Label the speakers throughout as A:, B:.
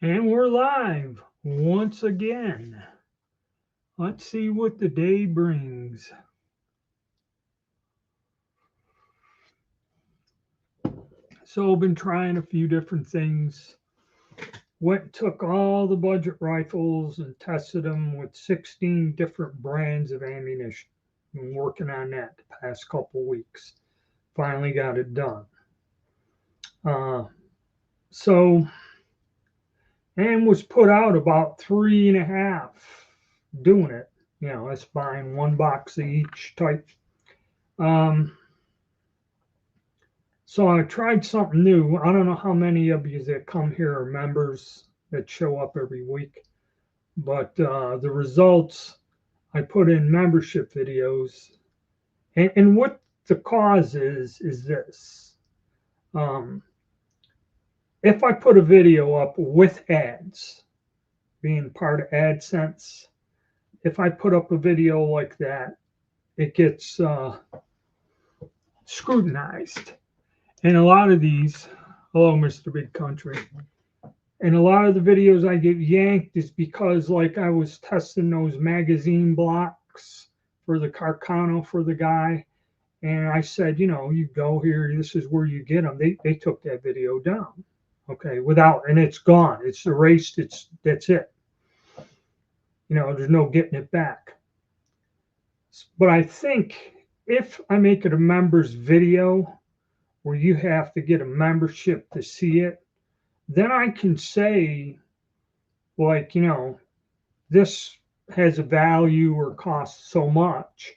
A: And we're live once again. Let's see what the day brings. So I've been trying a few different things. Went and took all the budget rifles and tested them with 16 different brands of ammunition. Been working on that the past couple weeks. Finally got it done. Uh, so, and was put out about 3.5 doing it. It's buying one box of each type. Um, So I tried something new. I don't know how many of you that come here are members that show up every week, but the results I put in membership videos, and what the cause is this: um, if I put a video up with ads, being part of AdSense, if I put up a video like that, it gets scrutinized, and a lot of these. Hello, Mr. Big Country. And a lot of the videos I get yanked is because, like, I was testing those magazine blocks for the Carcano for the guy, and I said, you go here, this is where you get them. They took that video down, okay, without, and it's gone, it's erased, that's it. There's no getting it back. But I think if I make it a members video where you have to get a membership to see it, then I can say, like, this has a value or costs so much,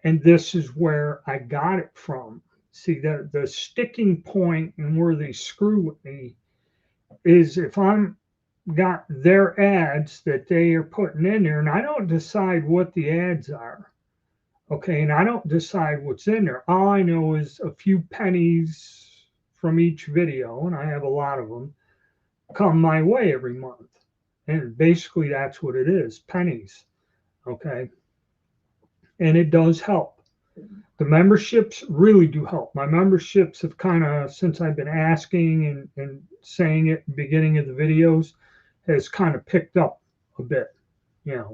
A: and this is where I got it from. See, the sticking point and where they screw with me is if I'm got their ads that they are putting in there, and I don't decide what the ads are. Okay, and I don't decide what's in there. All I know is a few pennies from each video, and I have a lot of them, come my way every month. And basically, that's what it is, pennies. Okay. And it does help. The memberships really do help. My memberships have kind of, since I've been asking and saying it at the beginning of the videos, has kind of picked up a bit,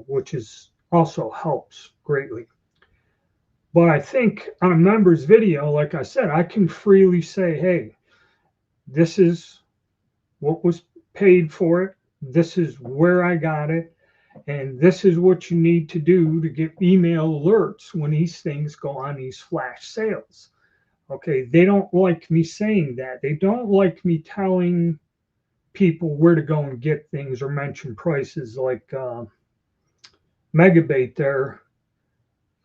A: which is also helps greatly. But I think on a member's video, like I said, I can freely say, hey, this is what was paid for it. This is where I got it. And this is what you need to do to get email alerts when these things go on these flash sales. Okay, they don't like me saying that. They don't like me telling people where to go and get things or mention prices like Megabait there.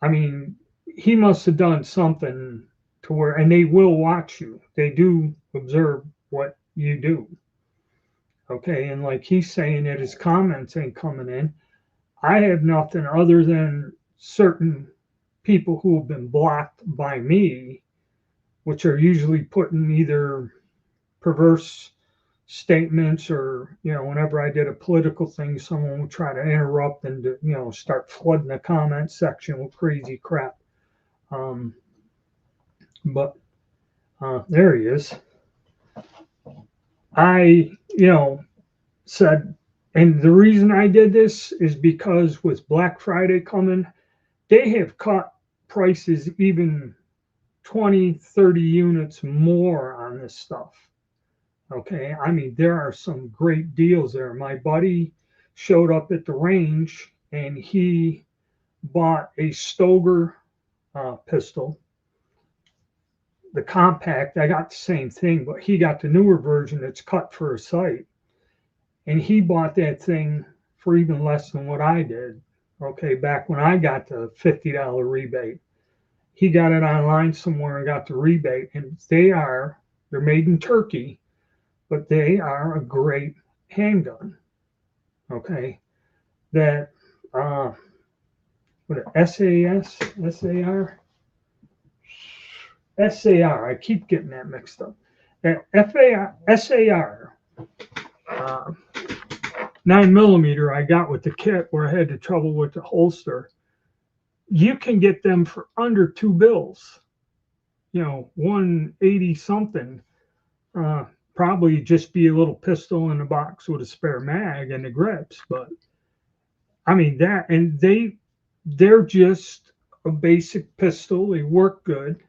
A: I mean, he must have done something to where, and they will watch you. They do observe what you do. Okay, and like he's saying that his comments ain't coming in. I have nothing other than certain people who have been blocked by me, which are usually putting either perverse statements or, whenever I did a political thing, someone would try to interrupt and, start flooding the comment section with crazy crap. But there he is. I, said, and the reason I did this is because with Black Friday coming, they have cut prices even 20, 30 units more on this stuff. Okay. I mean, there are some great deals there. My buddy showed up at the range and he bought a Stoeger pistol. The compact, I got the same thing, but he got the newer version that's cut for a sight. And he bought that thing for even less than what I did. Okay, back when I got the $50 rebate. He got it online somewhere and got the rebate. And they're made in Turkey, but they are a great handgun. Okay, that what SAS, SAR, SAR. I keep getting that mixed up. That SAR 9mm I got with the kit where I had the trouble with the holster. You can get them for under $2, 180 something probably just be a little pistol in a box with a spare mag and the grips. But I mean that, and they're just a basic pistol. They work good.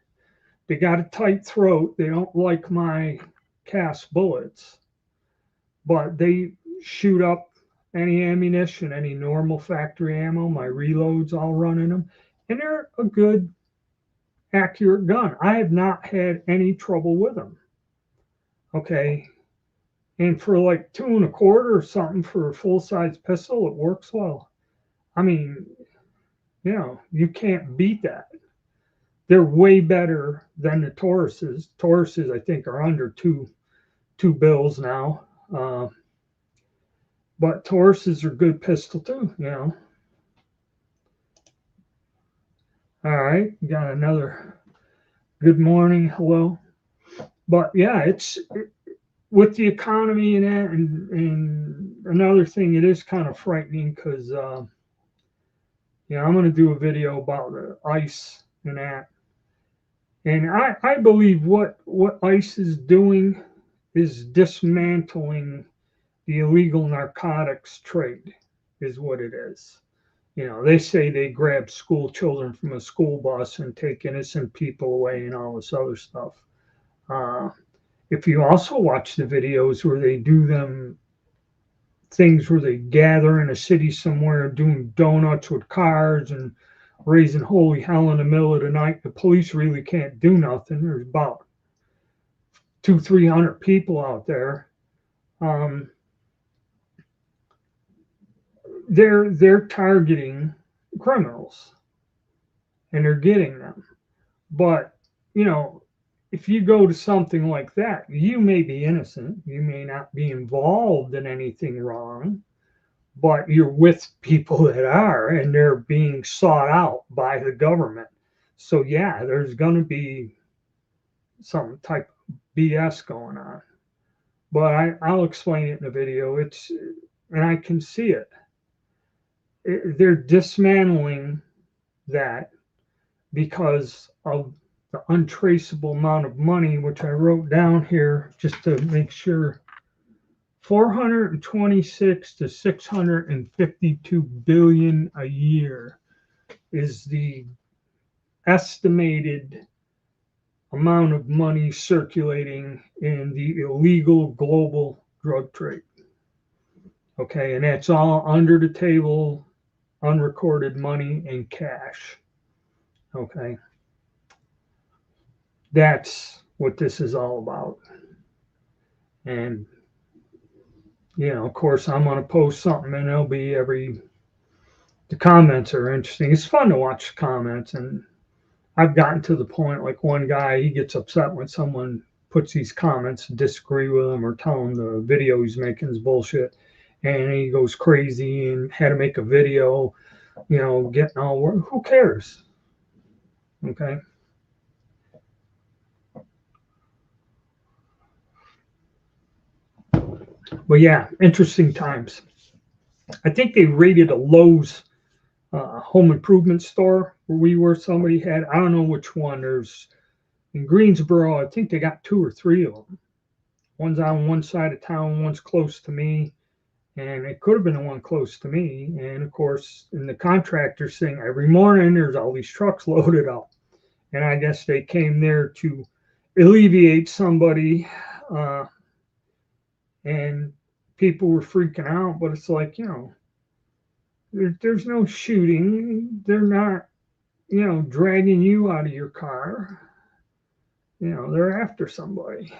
A: They got a tight throat. They don't like my cast bullets, but they shoot up any ammunition, any normal factory ammo. My reloads all run in them, and they're a good, accurate gun. I have not had any trouble with them. Okay, and for like 2.25 or something for a full size pistol, it works well. I mean, you can't beat that. They're way better than the Tauruses. Tauruses, I think, are under two bills now. But Tauruses are good pistol too. All right, got another good morning, hello. But yeah, it's with the economy and that, and another thing, it is kind of frightening because I'm going to do a video about the ICE and that. And I believe what ICE is doing is dismantling the illegal narcotics trade, is what it is. They say they grab school children from a school bus and take innocent people away and all this other stuff. If you also watch the videos where they do them things where they gather in a city somewhere doing donuts with cars and raising holy hell in the middle of the night, the police really can't do nothing. There's about 200-300 people out there. They're targeting criminals and they're getting them. But if you go to something like that, you may be innocent, you may not be involved in anything wrong, but you're with people that are, and they're being sought out by the government. So yeah, there's going to be some type of BS going on. But I'll explain it in the video. And I can see it. They're dismantling that because of the untraceable amount of money, which I wrote down here just to make sure. 426 to 652 billion a year is the estimated amount of money circulating in the illegal global drug trade. Okay, and that's all under the table, unrecorded money and cash. Okay, that's what this is all about. And of course, I'm going to post something and it'll be the comments are interesting. It's fun to watch the comments. And I've gotten to the point, like one guy, he gets upset when someone puts these comments, disagree with him or tell him the video he's making is bullshit. And he goes crazy and had to make a video, getting all work. Who cares? Okay. But yeah, interesting times. I think they raided a Lowe's home improvement store where we were. Somebody had, I don't know which one. There's in Greensboro, I think they got 2 or 3 of them. One's on one side of town, one's close to me. And it could have been the one close to me. And of course, in the contractor thing, every morning there's all these trucks loaded up. And I guess they came there to alleviate somebody. And people were freaking out, but it's like, there's no shooting. They're not, dragging you out of your car. They're after somebody.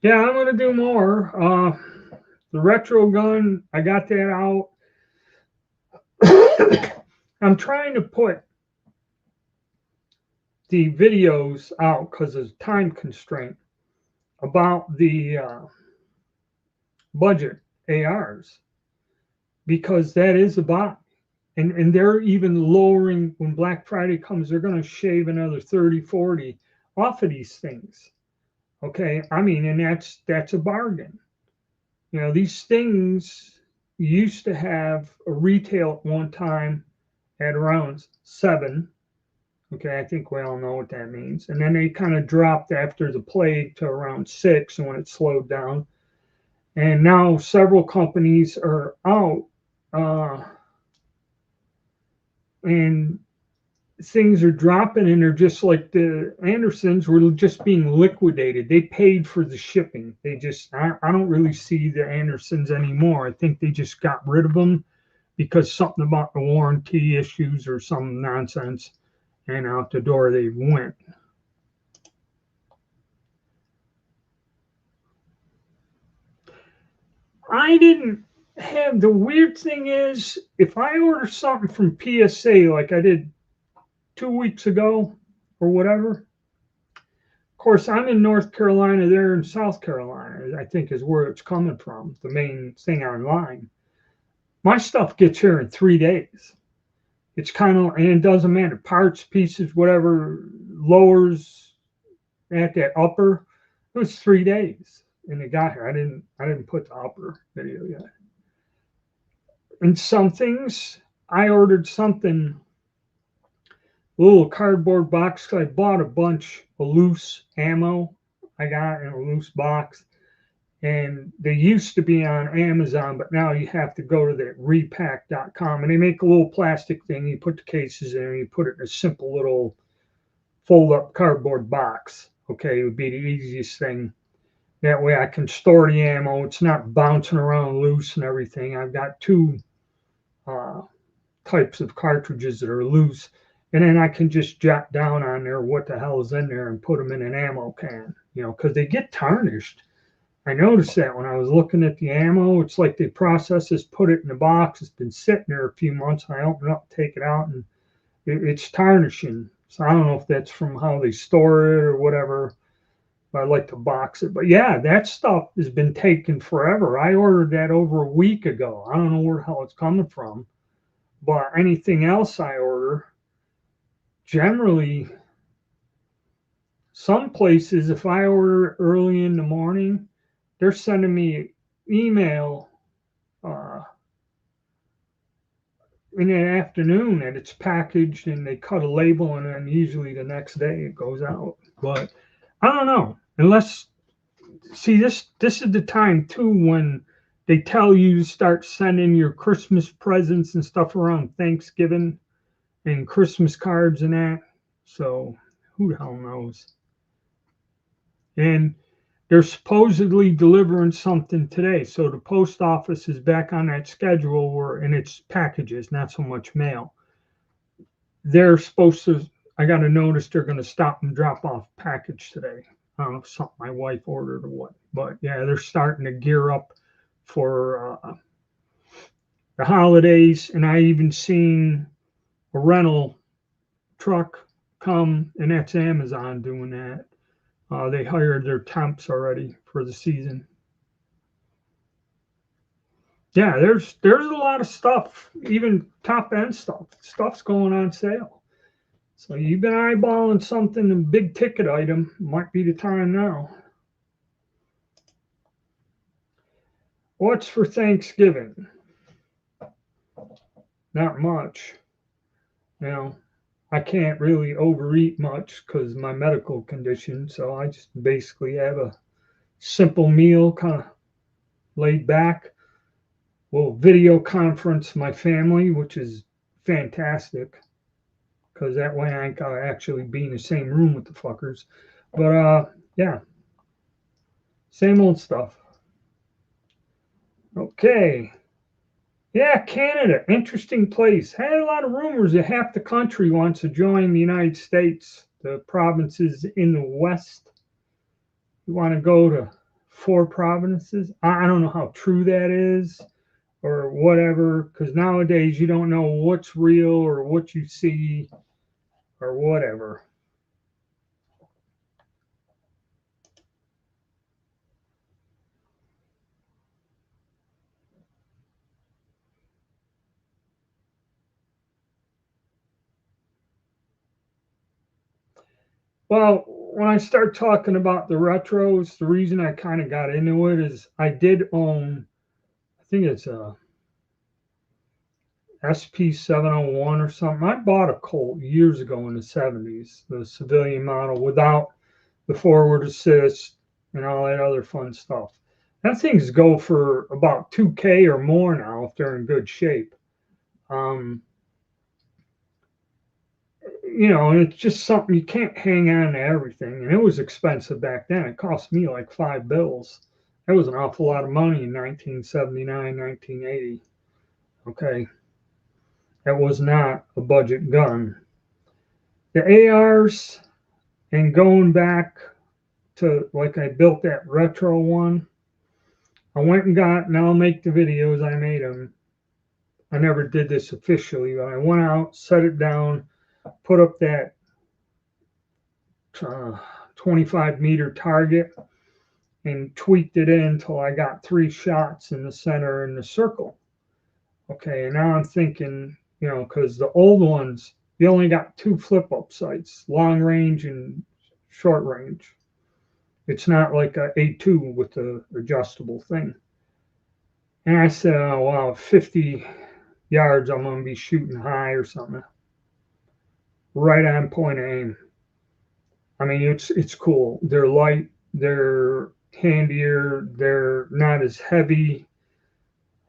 A: Yeah, I'm going to do more. The retro gun, I got that out. I'm trying to put the videos out because of time constraint about the budget ARs, because that is about, and they're even lowering when Black Friday comes. They're going to shave another 30, 40 off of these things. Okay, I mean, and that's a bargain. You know, these things used to have a retail at one time at around 7. Okay, I think we all know what that means. And then they kind of dropped after the plague to around 6 when it slowed down. And now several companies are out, uh, and things are dropping, and they're just like the Andersons were just being liquidated. They paid for the shipping. I don't really see the Andersons anymore. I think they just got rid of them because something about the warranty issues or some nonsense, and out the door they went. I didn't have the weird thing is if I order something from PSA like I did 2 weeks ago or whatever. Of course, I'm in North Carolina. They're in South Carolina. I think is where it's coming from. The main thing online. My stuff gets here in 3 days. It's kind of and it doesn't matter parts, pieces, whatever lowers at that upper. It was 3 days and it got here. I didn't put the upper video yet. And some things I ordered something little cardboard box. I bought a bunch of loose ammo. I got in a loose box, and they used to be on Amazon, but now you have to go to the repack.com, and they make a little plastic thing. You put the cases in, and you put it in a simple little fold-up cardboard box. Okay, it would be the easiest thing. That way, I can store the ammo. It's not bouncing around loose and everything. I've got two uh, types of cartridges that are loose, and then I can just jot down on there what the hell is in there and put them in an ammo can, because they get tarnished. I noticed that when I was looking at the ammo, it's like the process is put it in the box. It's been sitting there a few months. I open it up, take it out, and it's tarnishing. So I don't know if that's from how they store it or whatever. But I like to box it. But yeah, that stuff has been taken forever. I ordered that over a week ago. I don't know where the hell it's coming from. But anything else I order, generally, some places, if I order it early in the morning, they're sending me email uh, in the afternoon that it's packaged and they cut a label, and then usually the next day it goes out. But I don't know. Unless see this is the time too when they tell you to start sending your Christmas presents and stuff around Thanksgiving and Christmas cards and that. So who the hell knows? And they're supposedly delivering something today. So the post office is back on that schedule where, and it's packages, not so much mail. They're supposed to, I got a notice they're going to stop and drop off package today. I don't know if something my wife ordered or what, but yeah, they're starting to gear up for the holidays. And I even seen a rental truck come, and that's Amazon doing that. They hired their temps already for the season. Yeah, there's a lot of stuff, even top end stuff. Stuff's going on sale. So you've been eyeballing something, a big ticket item, might be the time now. What's for Thanksgiving? Not much. You know, I can't really overeat much because my medical condition. So I just basically have a simple meal, kind of laid back. We'll video conference my family, which is fantastic because that way I ain't gotta actually be in the same room with the fuckers. But yeah, same old stuff. Okay. Yeah, Canada, interesting place. Had a lot of rumors that half the country wants to join the United States. The provinces in the West, you want to go to 4 provinces. I don't know how true that is or whatever, because nowadays you don't know what's real or what you see or whatever. Well, when I start talking about the retros, the reason I kind of got into it is I did own, I think it's a SP 701 or something. I bought a Colt years ago in the 70s, the civilian model without the forward assist and all that other fun stuff. That things go for about 2K or more now if they're in good shape. You know, and it's just something you can't hang on to everything. And it was expensive back then. It cost me like $5. That was an awful lot of money in 1979, 1980. Okay. That was not a budget gun. The ARs, and going back to like I built that retro one, I went and got, and I'll make the videos, I made them. I never did this officially, but I went out, set it down, put up that 25-meter target and tweaked it in until I got 3 shots in the center in the circle. Okay, and now I'm thinking, you know, because the old ones, you only got 2 flip-up sights, long range and short range. It's not like a A2 with the adjustable thing. And I said, oh, wow, 50 yards, I'm going to be shooting high or something. Right on point of aim. I mean, it's cool. They're light, they're handier, they're not as heavy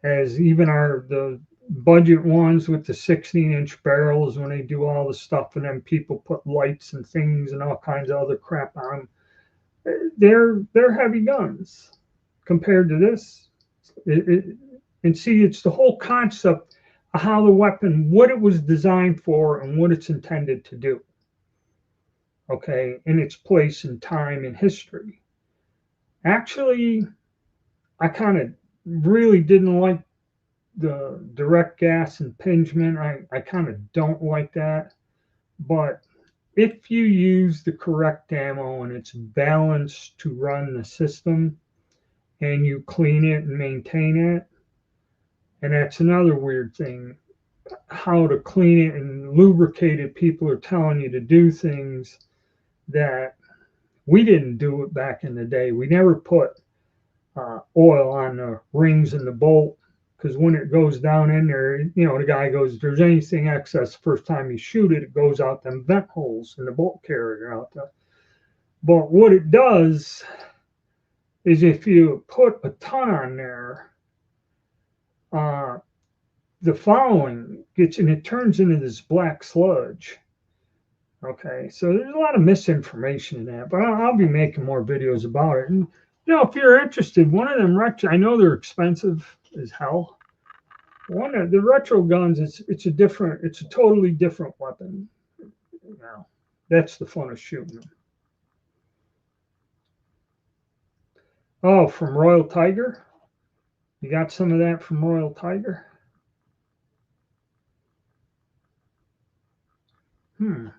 A: as even the budget ones with the 16-inch barrels when they do all the stuff, and then people put lights and things and all kinds of other crap on them. They're heavy guns compared to this. And see, it's the whole concept of how the weapon, what it was designed for, and what it's intended to do. Okay, in its place in time and history. Actually, I kind of really didn't like the direct gas impingement. I kind of don't like that. But if you use the correct ammo and it's balanced to run the system and you clean it and maintain it, and that's another weird thing, how to clean it and lubricate it. People are telling you to do things that we didn't do it back in the day. We never put oil on the rings and the bolt, because when it goes down in there, you know, the guy goes, if there's anything excess the first time you shoot it, it goes out them vent holes in the bolt carrier out there. But what it does is if you put a ton on there, the following gets, and it turns into this black sludge. Okay, so there's a lot of misinformation in that, but I'll be making more videos about it. And you know, if you're interested, one of them retro, I know they're expensive as hell. One of the retro guns, it's a totally different weapon. You know, that's the fun of shooting them. Oh, from Royal Tiger? You got some of that from Royal Tiger? You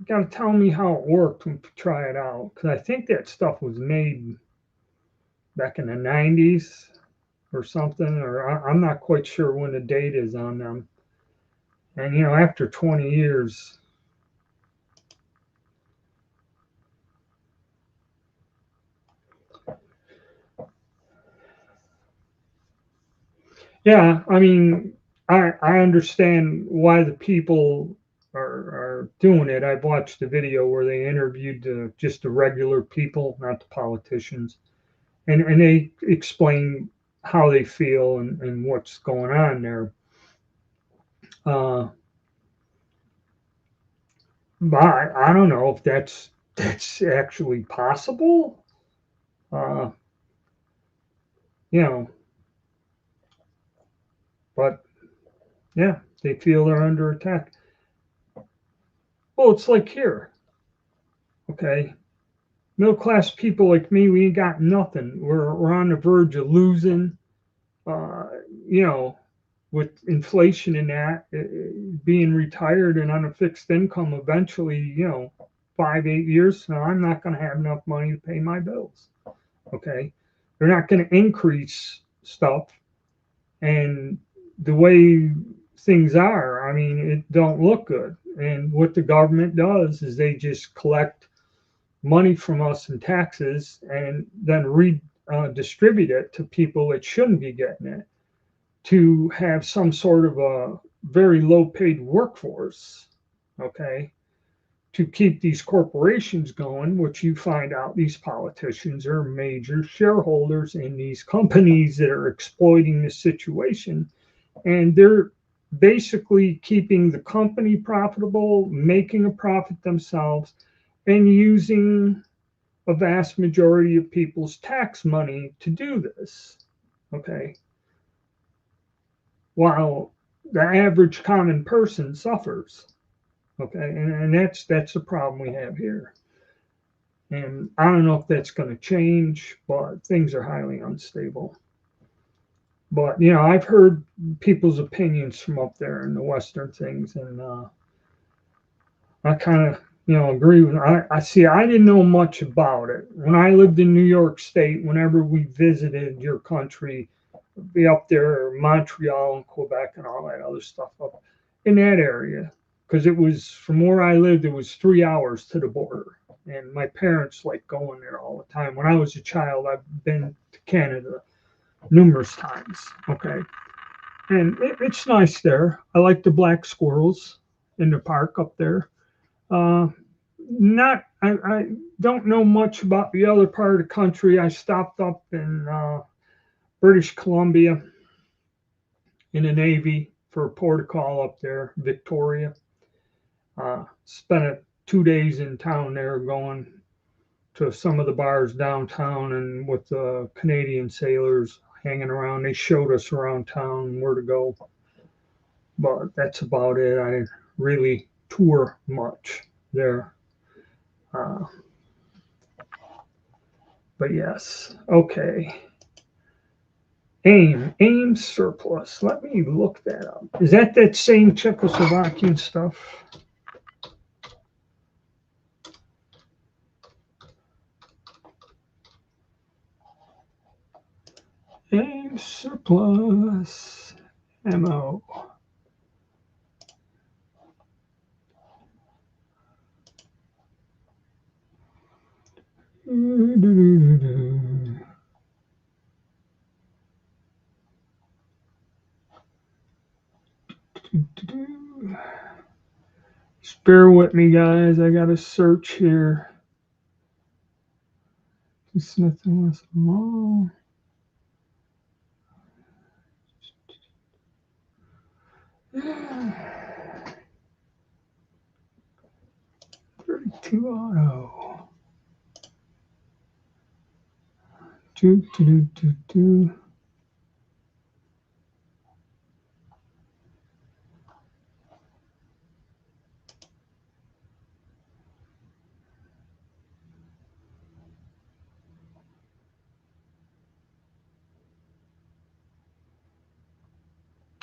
A: got to tell me how it worked when you try it out, because I think that stuff was made back in the 90s or something, or I'm not quite sure when the date is on them. And, you know, after 20 years, yeah, I mean, I understand why the people are doing it. I've watched the video where they interviewed just the regular people, not the politicians, and they explain how they feel and what's going on there. But I don't know if that's actually possible. You know, but yeah, they feel they're under attack. Well, it's like here, okay? Middle class people like me, we ain't got nothing. We're on the verge of losing. You know, with inflation and that, being retired and on a fixed income, eventually, you know, 5-8 years from now, I'm not going to have enough money to pay my bills. Okay, they're not going to increase stuff, and the way things are, I mean, it don't look good. And what the government does is they just collect money from us in taxes and then redistribute it to people that shouldn't be getting it, to have some sort of a very low paid workforce, okay, to keep these corporations going, which you find out these politicians are major shareholders in these companies that are exploiting the situation. And they're basically keeping the company profitable, making a profit themselves, and using a vast majority of people's tax money to do this. Okay. While the average common person suffers. Okay. And that's the problem we have here. And I don't know if that's going to change, but things are highly unstable. But I've heard people's opinions from up there in the Western things, and I kind of agree with. I see. I didn't know much about it when I lived in New York State. Whenever we visited your country, be up there, Montreal and Quebec and all that other stuff up in that area, because it was from where I lived. It was 3 hours to the border, and my parents like going there all the time. When I was a child, I've been to Canada numerous times. Okay, and it's nice there. I like the black squirrels in the park up there. Uh, not I don't know much about the other part of the country. I stopped up in British Columbia in the Navy for a port of call up there, Victoria. Spent 2 days in town there, going to some of the bars downtown and with the Canadian sailors hanging around. They showed us around town where to go, but that's about it. I didn't really tour much there. Uh, but yes, okay. AIM surplus. Let me look that up. Is that same Czechoslovakian stuff? AIM surplus. MO. Just bear with me, guys. I got to search here. Smith and Wesson Mall. Yeah. 32 auto. Do.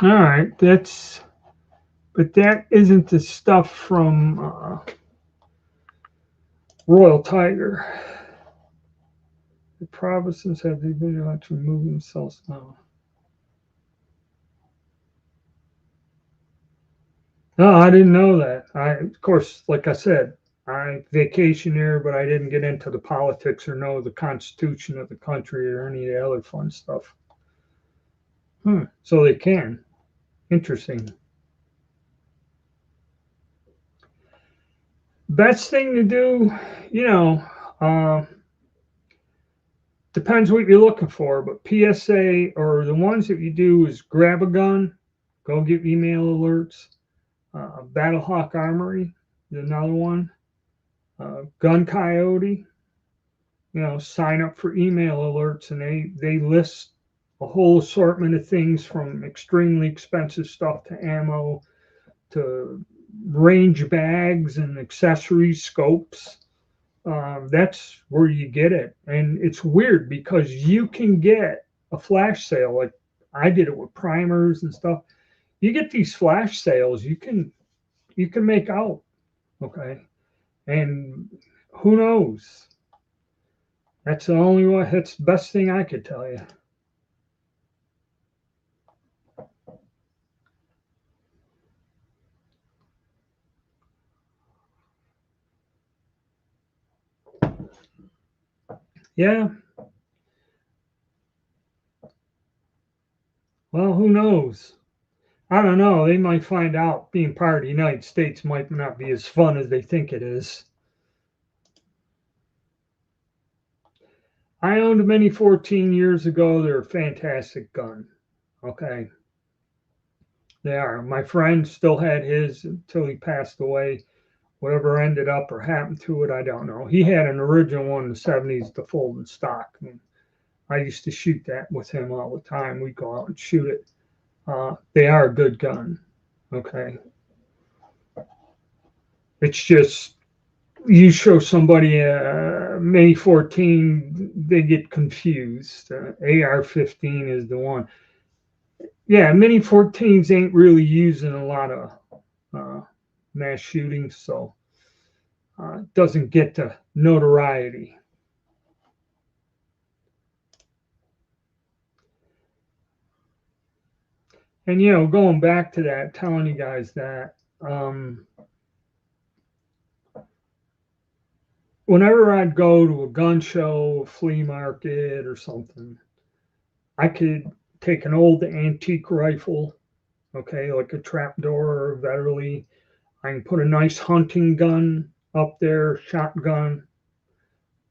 A: All right, but that isn't the stuff from Royal Tiger. The provinces have the ability to remove themselves now. No, I didn't know that. Of course, like I said, I vacation there, but I didn't get into the politics or know the constitution of the country or any of the other fun stuff. So they can. Interesting. Best thing to do, depends what you're looking for, but PSA or the ones that you do is grab a gun, go get email alerts. Battlehawk Armory is another one. Gun Coyote, sign up for email alerts, and they list a whole assortment of things from extremely expensive stuff to ammo to range bags and accessories, scopes. That's where you get it. And it's weird because you can get a flash sale. Like I did it with primers and stuff. You get these flash sales, you can make out. Okay. And who knows? That's the only one. That's the best thing I could tell you. Yeah. Well, who knows? I don't know. They might find out being part of the United States might not be as fun as they think it is. I owned a Mini 14 years ago. They're a fantastic gun. Okay. They are. My friend still had his until he passed away. Whatever ended up or happened to it, I don't know. He had an original one in the 70s, the folding stock. And I used to shoot that with him all the time. We'd go out and shoot it. They are a good gun. Okay. It's just you show somebody a Mini 14, they get confused. AR-15 is the one. Yeah, Mini 14s ain't really used in a lot of mass shootings, so it doesn't get the notoriety. And going back to that, telling you guys that whenever I'd go to a gun show, a flea market, or something, I could take an old antique rifle, okay, like a trapdoor or a Vetterli. I can put a nice hunting gun up there, shotgun,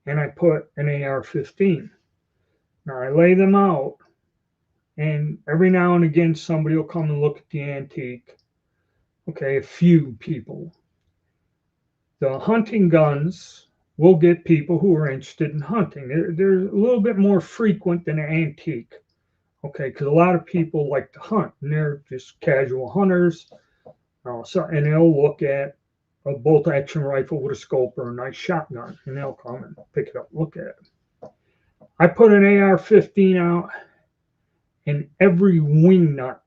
A: and I put an AR-15. Now I lay them out, and every now and again somebody will come and look at the antique. Okay, a few people. The hunting guns will get people who are interested in hunting. They're a little bit more frequent than an antique. Okay, because a lot of people like to hunt, and they're just casual hunters. And they'll look at a bolt action rifle with a scope or a nice shotgun, and they'll come and pick it up and look at it. I put an AR-15 out, and every wing nut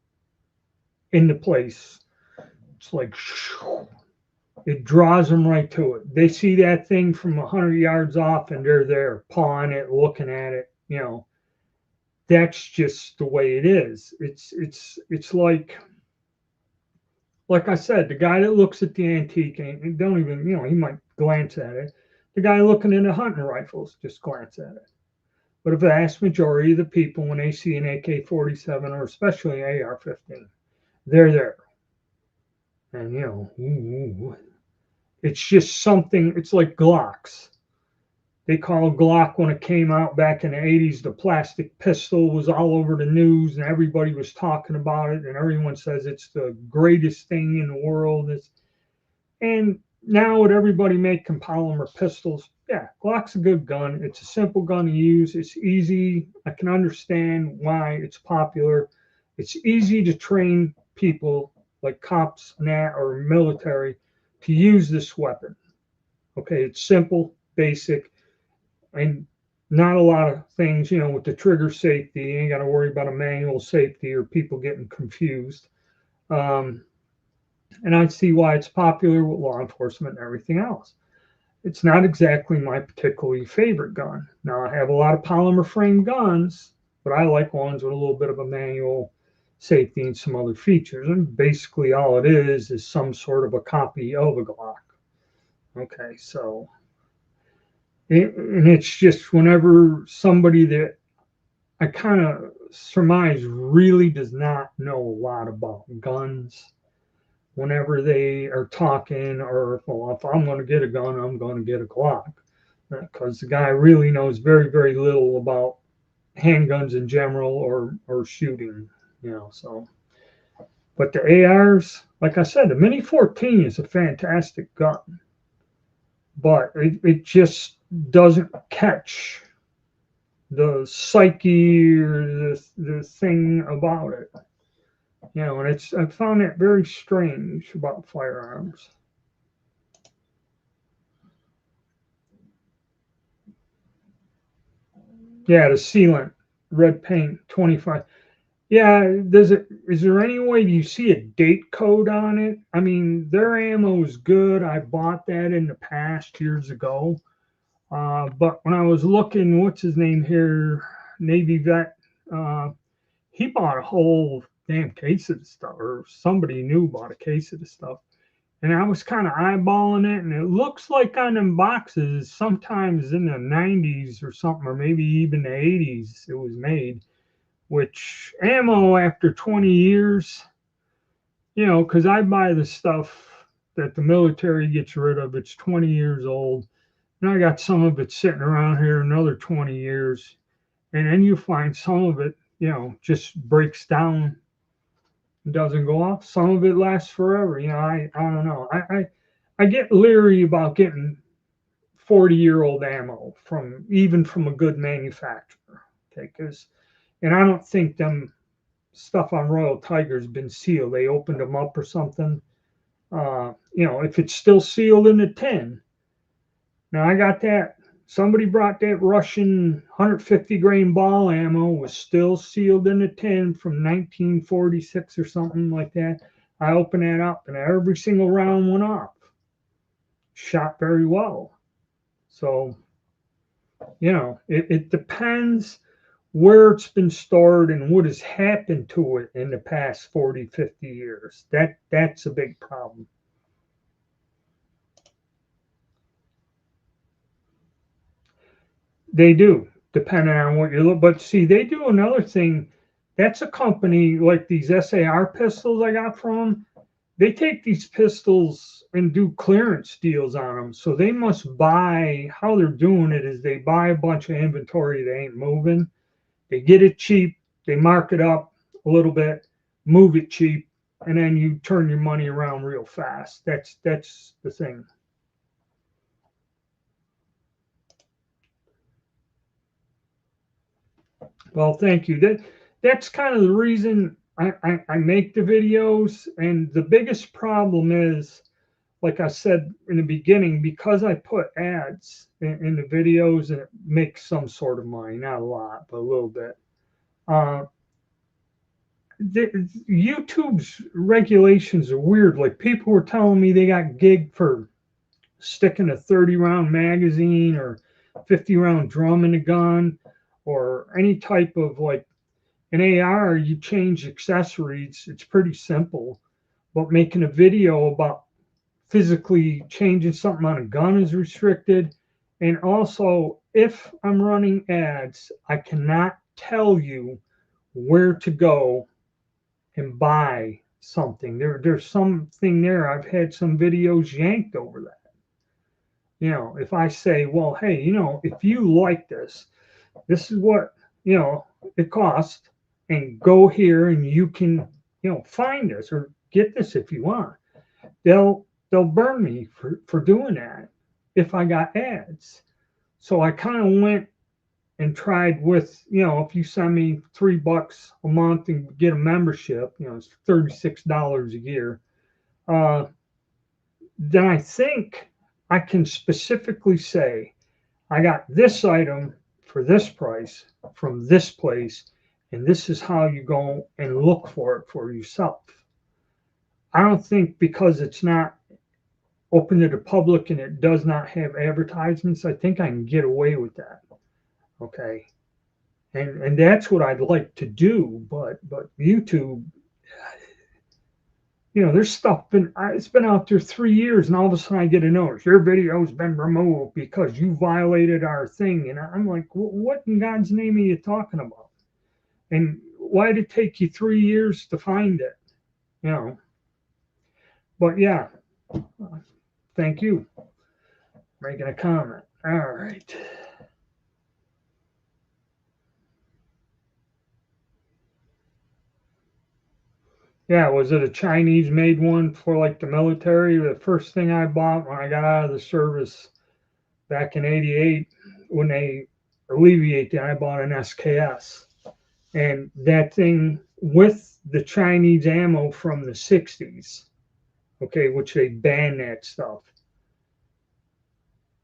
A: in the place, it's like, it draws them right to it. They see that thing from 100 yards off, and they're there pawing it, looking at it. That's just the way it is. It's like I said, the guy that looks at the antique and don't even, he might glance at it. The guy looking into hunting rifles just glance at it. But a vast majority of the people, when they see an AK-47 or especially an AR-15, they're there. And it's just something. It's like Glocks. They call Glock when it came out back in the 80s. The plastic pistol was all over the news, and everybody was talking about it, and everyone says it's the greatest thing in the world. And now with everybody making polymer pistols, yeah, Glock's a good gun. It's a simple gun to use. It's easy. I can understand why it's popular. It's easy to train people like cops or military to use this weapon. Okay, it's simple, basic, and not a lot of things, with the trigger safety. You ain't got to worry about a manual safety or people getting confused. And I see why it's popular with law enforcement and everything else. It's not exactly my particularly favorite gun. Now, I have a lot of polymer frame guns, but I like ones with a little bit of a manual safety and some other features. And basically, all it is some sort of a copy of a Glock. Okay, so and it's just whenever somebody that I kind of surmise really does not know a lot about guns, whenever they are talking, or, well, if I'm going to get a gun, I'm going to get a Glock, because the guy really knows very, very little about handguns in general or shooting, so. But the ARs, like I said, the Mini 14 is a fantastic gun, but it just doesn't catch the psyche or the thing about it. And I found that very strange about firearms. Yeah, the sealant, red paint, 25. Yeah, is there any way you see a date code on it? I mean, their ammo is good. I bought that in the past years ago. But when I was looking, what's his name here, Navy vet, he bought a whole damn case of the stuff, or somebody new bought a case of the stuff. And I was kind of eyeballing it, and it looks like on them boxes, sometimes in the 90s or something, or maybe even the 80s, it was made. Which ammo after 20 years, because I buy the stuff that the military gets rid of, it's 20 years old. And I got some of it sitting around here another 20 years. And then you find some of it, just breaks down, doesn't go off. Some of it lasts forever. I don't know. I get leery about getting 40-year-old ammo even from a good manufacturer. Okay, and I don't think them stuff on Royal Tiger's been sealed. They opened them up or something. If it's still sealed in the tin. Now I got that. Somebody brought that Russian 150 grain ball ammo, was still sealed in a tin from 1946 or something like that. I opened that up and every single round went off. Shot very well. So, it depends where it's been stored and what has happened to it in the past 40, 50 years. That's a big problem. They do, depending on what you look. But see, they do another thing. That's a company like these SAR pistols I got from them. They take these pistols and do clearance deals on them. So they must buy, how they're doing it is they buy a bunch of inventory that ain't moving. They get it cheap. They mark it up a little bit, move it cheap, and then you turn your money around real fast. That's the thing. Well, thank you. That's kind of the reason I make the videos. And the biggest problem is, like I said in the beginning, because I put ads in the videos and it makes some sort of money, not a lot, but a little bit. YouTube's regulations are weird. Like people were telling me they got gigged for sticking a 30-round magazine or 50-round drum in a gun or any type of like an AR. You change accessories. It's pretty simple, but making a video about physically changing something on a gun is restricted. And also, if I'm running ads, I cannot tell you where to go and buy something. There's something there. I've had some videos yanked over that. If I say, well, hey, if you like this is what, it costs, and go here and you can, find this or get this if you want. They'll burn me for doing that if I got ads. So I kind of went and tried with, if you send me $3 a month and get a membership, it's $36 a year. Then I think I can specifically say, I got this item for this price from this place, and this is how you go and look for it for yourself. I don't think because it's not open to the public and it does not have advertisements, I think I can get away with that. Okay. And that's what I'd like to do, but YouTube, there's stuff it's been out there 3 years, and all of a sudden I get a notice, your video's been removed because you violated our thing. And I'm like, what in God's name are you talking about? And why did it take you 3 years to find it? But yeah, thank you for making a comment. All right. Yeah, was it a Chinese made one for like the military? The first thing I bought when I got out of the service back in '88, when they alleviated, I bought an SKS. And that thing with the Chinese ammo from the 60s, okay, which they banned that stuff.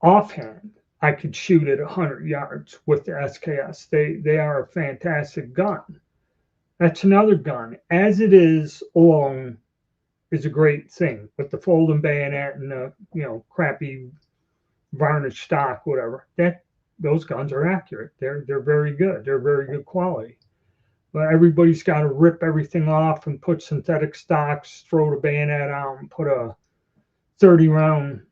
A: Offhand, I could shoot at 100 yards with the SKS. They are a fantastic gun. That's another gun. As it is alone is a great thing, with the folding bayonet and the crappy varnished stock, whatever. Those guns are accurate. They're very good. They're very good quality. But everybody's got to rip everything off and put synthetic stocks, throw the bayonet out, and put a 30 round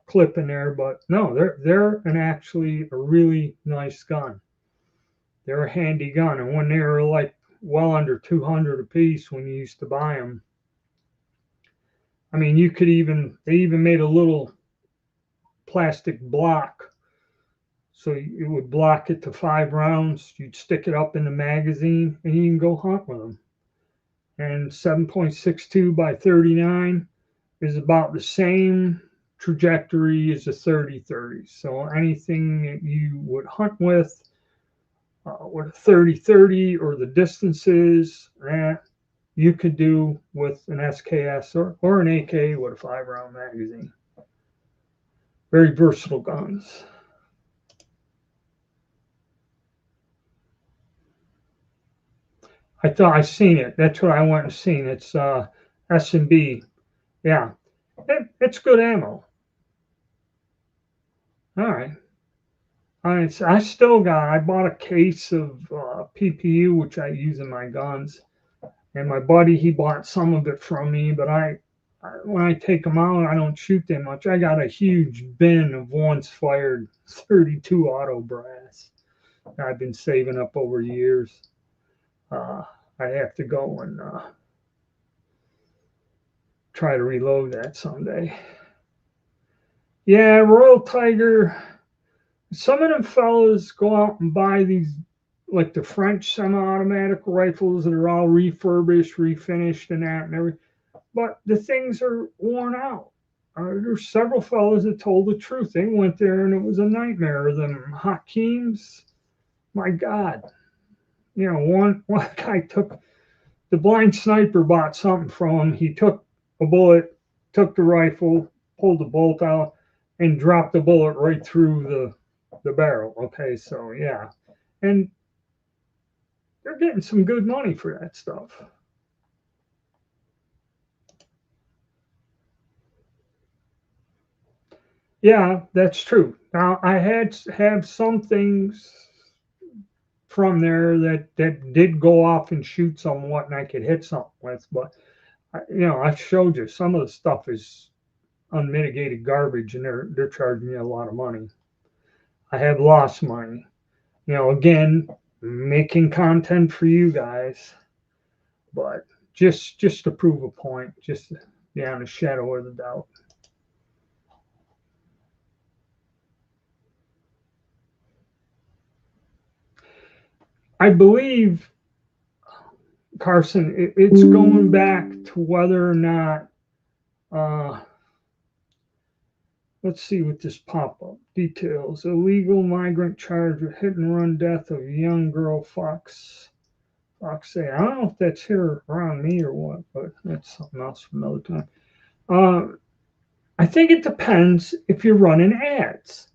A: clip in there, but no, they're actually a really nice gun. They're a handy gun, and when they were like well under 200 a piece when you used to buy them, I mean, they even made a little plastic block, so it would block it to 5 rounds. You'd stick it up in the magazine, and you can go hunt with them. And 7.62 by 39 is about the same trajectory as a 30-30. So anything that you would hunt with a 30-30 or the distances that you could do with an SKS or an AK with a 5 round magazine. Very versatile guns. I thought I seen it. That's what I went and seen. It's S&B. Yeah, it's good ammo. All right. I still I bought a case of PPU, which I use in my guns. And my buddy, he bought some of it from me, but when I take them out, I don't shoot that much. I got a huge bin of once fired 32 auto brass that I've been saving up over years. I have to go and try to reload that someday. Yeah, Royal Tiger. Some of them fellas go out and buy these, like the French semi-automatic rifles that are all refurbished, refinished, and that and everything. But the things are worn out. There's several fellas that told the truth. They went there and it was a nightmare. Them Hakims, my God. You know, one guy took the blind sniper, bought something from him. He took a bullet, took the rifle, pulled the bolt out, and dropped the bullet right through the barrel. Okay, so yeah. And they're getting some good money for that stuff. Yeah, that's true. Now I have some things from there that did go off and shoot somewhat, and I could hit something with. But I showed you some of the stuff is unmitigated garbage, and they're charging me a lot of money. I have lost money. Again, making content for you guys, but just to prove a point, just beyond a shadow of a doubt. I believe, Carson, it's going back to whether or not, let's see what this pop-up details. Illegal migrant charged with hit and run death of young girl Fox. I don't know if that's here around me or what, but that's something else for another time. I think it depends if you're running ads.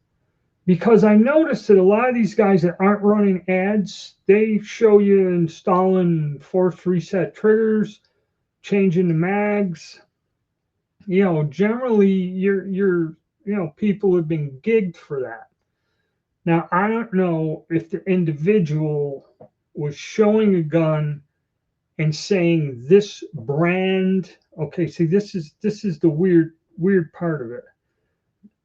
A: Because I noticed that a lot of these guys that aren't running ads, they show you installing force reset triggers, changing the mags. Generally you're people have been gigged for that. Now I don't know if the individual was showing a gun and saying this brand. Okay, see, this is the weird part of it.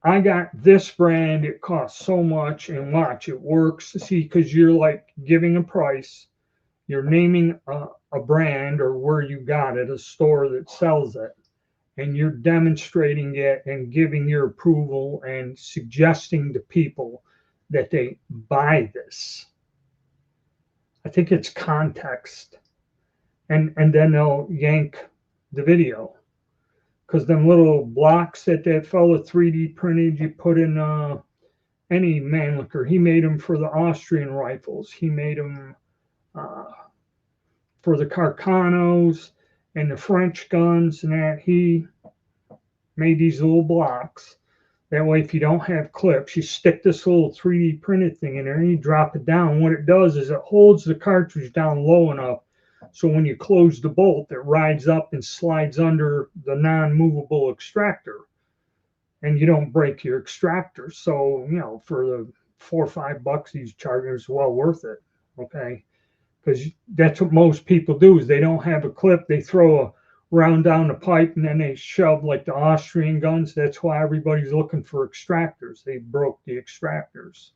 A: I got this brand, it costs so much, and watch, it works. See, because you're like giving a price, you're naming a brand or where you got it, a store that sells it, and you're demonstrating it and giving your approval and suggesting to people that they buy this. I think it's context. And then they'll yank the video. Because them little blocks that fella 3D printed, you put in any Mannlicher. He made them for the Austrian rifles. He made them for the Carcanos and the French guns, and that he made these little blocks. That way, if you don't have clips, you stick this little 3D printed thing in there and you drop it down. What it does is it holds the cartridge down low enough so when you close the bolt, it rides up and slides under the non-movable extractor, and you don't break your extractor. So, for the $4 or $5 he's charging, it's well worth it. Okay, because that's what most people do is they don't have a clip. They throw round down the pipe, and then they shove like the Austrian guns. That's why everybody's looking for extractors. They broke the extractors.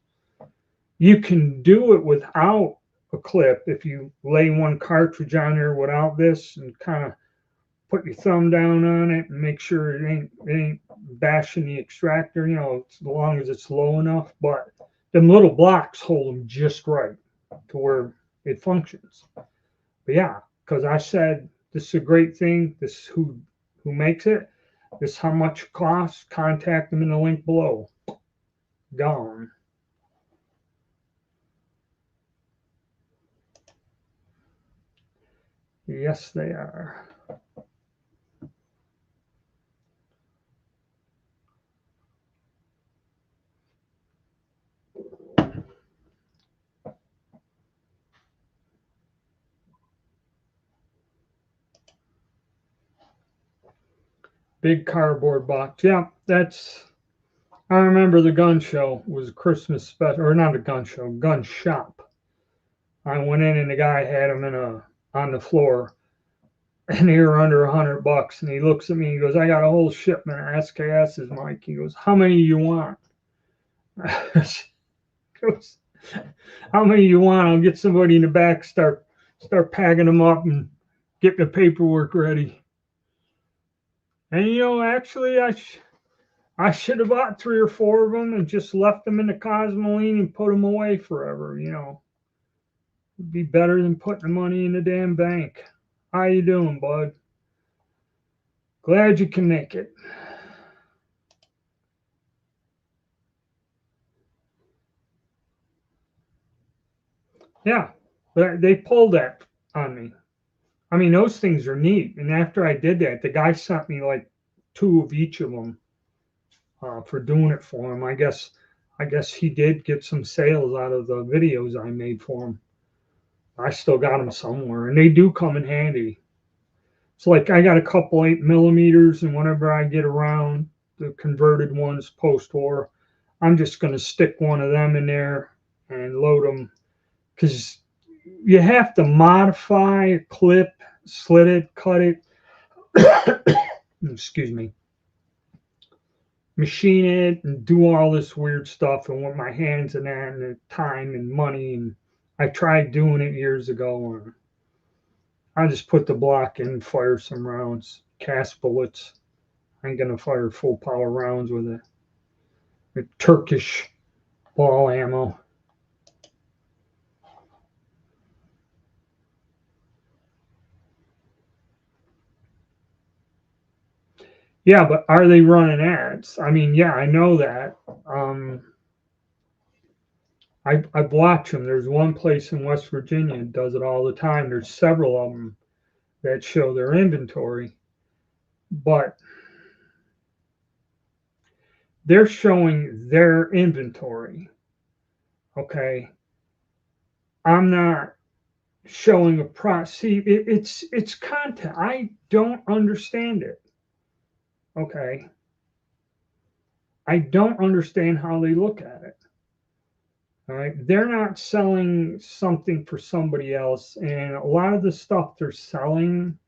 A: You can do it without a clip if you lay one cartridge on there without this and kind of put your thumb down on it and make sure it ain't bashing the extractor, as long as it's low enough. But them little blocks hold them just right to where it functions. But yeah, because I said this is a great thing. This is who makes it. This is how much it costs. Contact them in the link below. Gone. Yes, they are. Big cardboard box. Yeah, I remember the gun show was a Christmas special, or not a gun show, gun shop. I went in and the guy had them on the floor, and they were under $100. And he looks at me, he goes, "I got a whole shipment of SKSs, Mike." He goes, "How many you want?" Goes, "How many you want? I'll get somebody in the back, start packing them up and get the paperwork ready." And actually, I should have bought 3 or 4 of them and just left them in the Cosmoline and put them away forever. It'd be better than putting the money in the damn bank. How you doing, bud? Glad you can make it. Yeah, but they pulled that on me. I mean, those things are neat. And after I did that, the guy sent me like 2 of each of them for doing it for him. I guess he did get some sales out of the videos I made for him. I still got them somewhere, and they do come in handy. It's like I got a couple 8mm, and whenever I get around the converted ones post-war, I'm just going to stick one of them in there and load them, because you have to modify a clip, slit it, cut it, excuse me, machine it, and do all this weird stuff, and with my hands and that, and the time and money. And I tried doing it years ago, and I just put the block in, fire some rounds, cast bullets. I ain't gonna fire full power rounds with it. With Turkish ball ammo. Yeah, but are they running ads? I mean, yeah, I know that. I've watched them. There's one place in West Virginia that does it all the time. There's several of them that show their inventory, but they're showing their inventory. Okay, I'm not showing a price. See, it's content. I don't understand it. Okay, I don't understand how they look at it. All right, they're not selling something for somebody else, and a lot of the stuff they're selling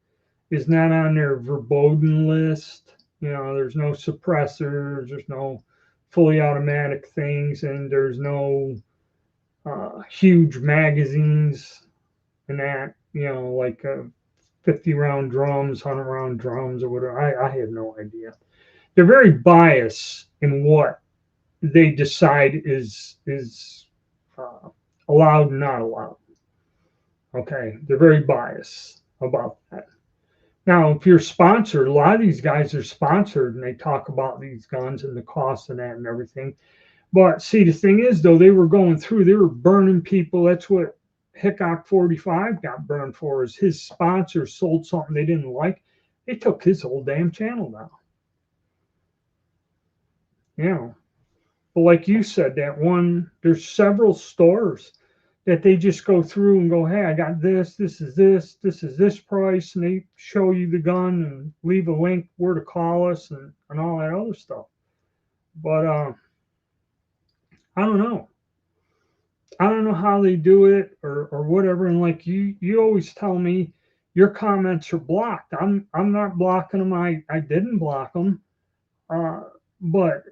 A: is not on their verboten list. There's no suppressors, there's no fully automatic things, and there's no huge magazines and that, like 50 round drums, 100 round drums, or whatever. I have no idea. They're very biased in what they decide is allowed and not allowed. Okay, they're very biased about that. Now, if you're sponsored, a lot of these guys are sponsored and they talk about these guns and the cost of that and everything. But see, the thing is, though, they were burning people. That's what Hickok 45 got burned for, is his sponsor sold something they didn't like. They took his whole damn channel down. But like you said, there's several stores that they just go through and go, "Hey, I got this is this price," and they show you the gun and leave a link where to call us and all that other stuff. But I don't know. I don't know how they do it or whatever. And like you always tell me, your comments are blocked. I'm not blocking them. I didn't block them. But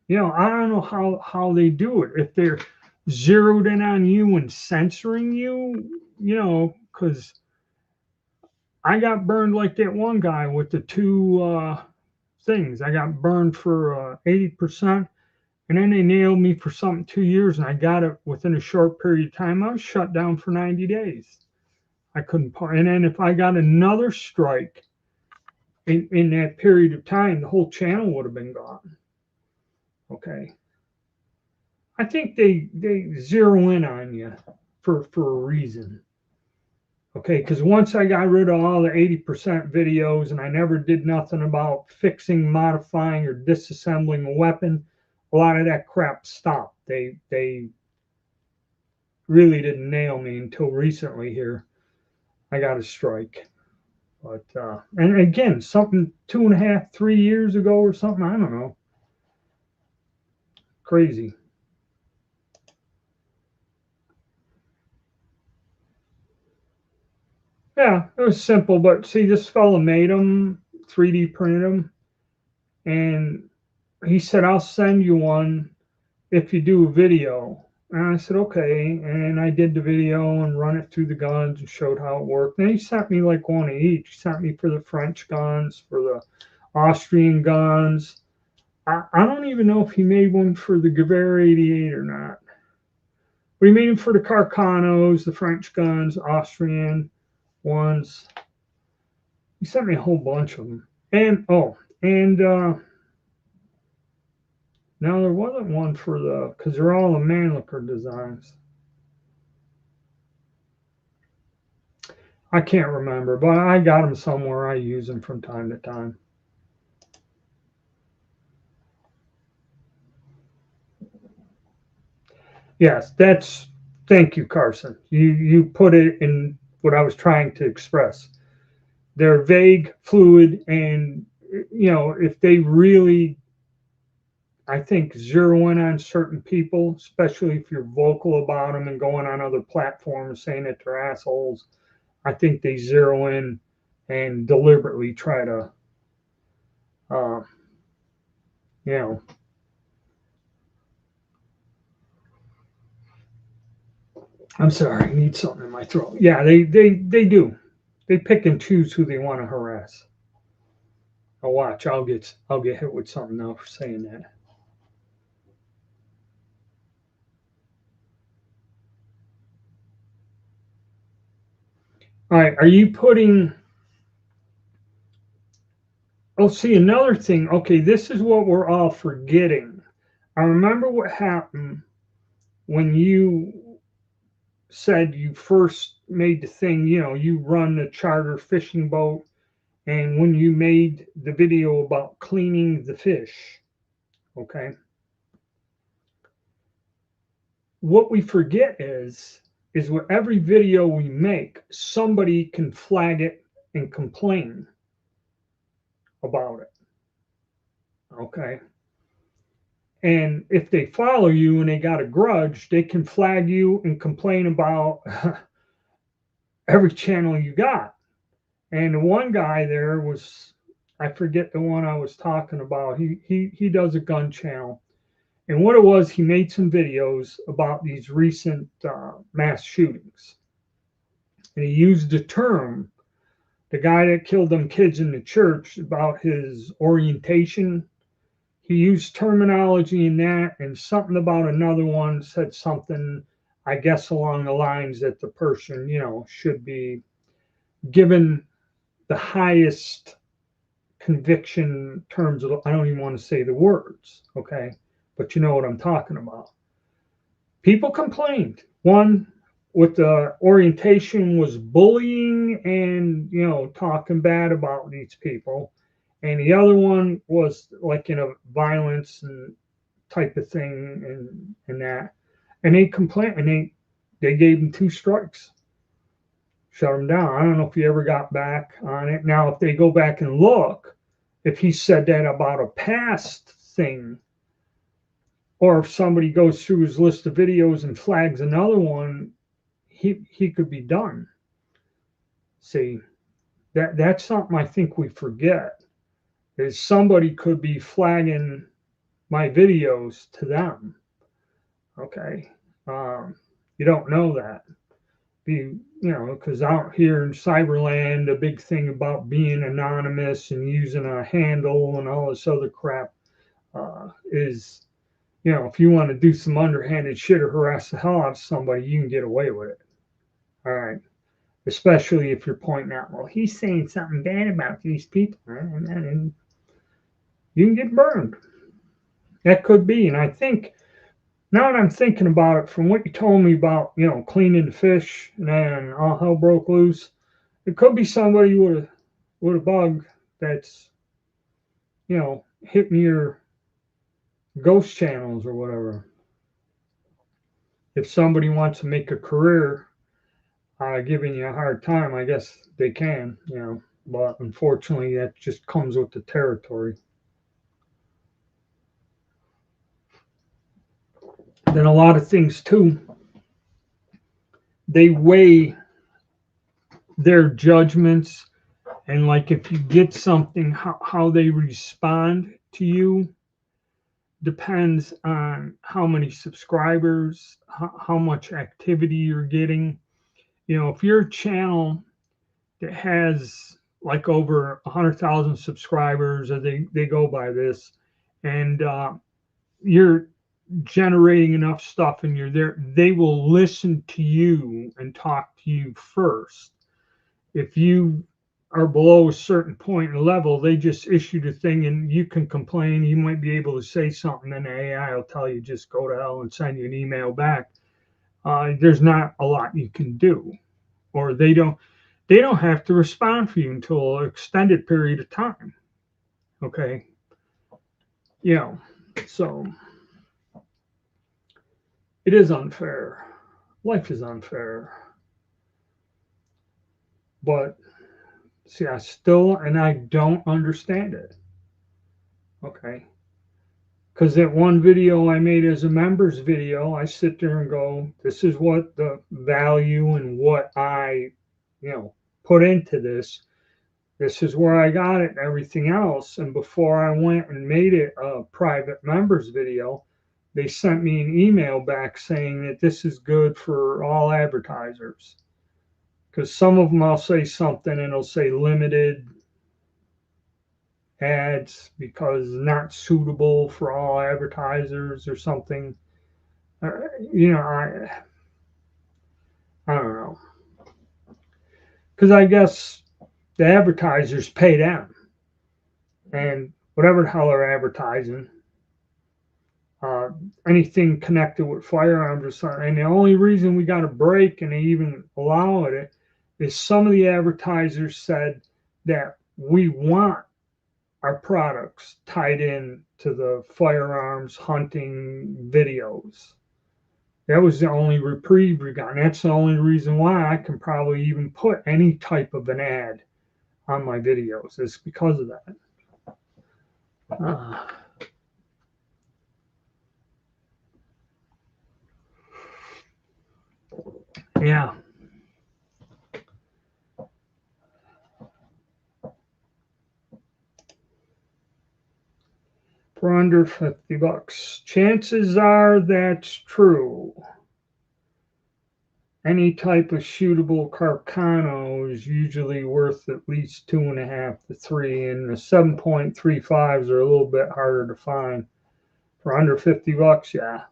A: I don't know how they do it. If they're zeroed in on you and censoring you, because I got burned like that one guy with the two things. I got burned for 80%, and then they nailed me for something 2 years, and I got it within a short period of time. I was shut down for 90 days. I couldn't. And then if I got another strike in that period of time, the whole channel would have been gone. Okay. I think they zero in on you for a reason. Okay, because once I got rid of all the 80% videos and I never did nothing about fixing, modifying, or disassembling a weapon, a lot of that crap stopped. They really didn't nail me until recently here. I got a strike. But and again, something 2.5, 3 years ago or something, I don't know. Crazy. Yeah, it was simple, but see, this fella made them, 3D printed them, and he said, I'll send you one if you do a video. And I said, okay. And I did the video and run it through the guns and showed how it worked. And he sent me like one of each. He sent me for the French guns, for the Austrian guns. I don't even know if he made one for the Gewehr 88 or not. But he made them for the Carcanos, the French guns, Austrian ones. He sent me a whole bunch of them. And now there wasn't one for because they're all the Mannlicher designs. I can't remember, but I got them somewhere. I use them from time to time. Yes, thank you, Carson. You put it in what I was trying to express. They're vague, fluid, and if they really, I think, zero in on certain people, especially if you're vocal about them and going on other platforms saying that they're assholes, I think they zero in and deliberately try to, I'm sorry, I need something in my throat. Yeah, they do. They pick and choose who they want to harass. I'll watch. I'll get hit with something now for saying that. All right, are you putting? Oh, see, another thing. Okay, this is what we're all forgetting. I remember what happened when you said you first made the thing. You run the charter fishing boat, and when you made the video about cleaning the fish. Okay. What we forget is with every video we make, somebody can flag it and complain about it. Okay. And if they follow you and they got a grudge, they can flag you and complain about every channel you got. And the one guy there was, I forget the one I was talking about. He does a gun channel. And what it was, he made some videos about these recent mass shootings. And he used the term, the guy that killed them kids in the church, about his orientation. He used terminology in that, and something about another one said something, I guess, along the lines that the person, should be given the highest conviction terms of, I don't even want to say the words, okay? But you know what I'm talking about. People complained. One with the orientation was bullying and, talking bad about these people. And the other one was like violence and type of thing and that. And they complained and they gave him 2 strikes. Shut him down. I don't know if he ever got back on it. Now, if they go back and look, if he said that about a past thing, or if somebody goes through his list of videos and flags another one, he could be done. See, that's something I think we forget, is somebody could be flagging my videos to them. Okay. You don't know that. Because out here in Cyberland, a big thing about being anonymous and using a handle and all this other crap is, if you want to do some underhanded shit or harass the hell out of somebody, you can get away with it. All right. Especially if you're pointing out, well, he's saying something bad about these people, and you can get burned. That could be. And I think, now that I'm thinking about it, from what you told me about, cleaning the fish and then all hell broke loose, it could be somebody with a bug that's, hitting your ghost channels or whatever. If somebody wants to make a career giving you a hard time, I guess they can, but unfortunately that just comes with the territory. Then a lot of things too, they weigh their judgments, and like if you get something, how they respond to you depends on how many subscribers, how much activity you're getting. If you're a channel that has like over 100,000 subscribers, or they go by this, and you're generating enough stuff and you're there, they will listen to you and talk to you first. If you are below a certain point in level, they just issued a thing and you can complain. You might be able to say something, and the AI will tell you just go to hell and send you an email back. There's not a lot you can do, or they don't have to respond for you until an extended period of time. Okay. So it is unfair. Life is unfair. But see, I don't understand it. Okay. Because that one video I made as a members video, I sit there and go, this is what the value and what I, put into this. This is where I got it and everything else. And before I went and made it a private members video, they sent me an email back saying that this is good for all advertisers. Because some of them I'll say something and it'll say limited ads because not suitable for all advertisers or something. I don't know. Because I guess the advertisers pay them, and whatever the hell they're advertising, anything connected with firearms or something. And the only reason we got a break and they even allow it is some of the advertisers said that we want our products tied in to the firearms hunting videos. That was the only reprieve we got. And that's the only reason why I can probably even put any type of an ad on my videos, is because of that. Yeah. For under $50. Chances are that's true. Any type of shootable Carcano is usually worth at least 2.5 to 3, and the 7.35s are a little bit harder to find. For under $50, yeah.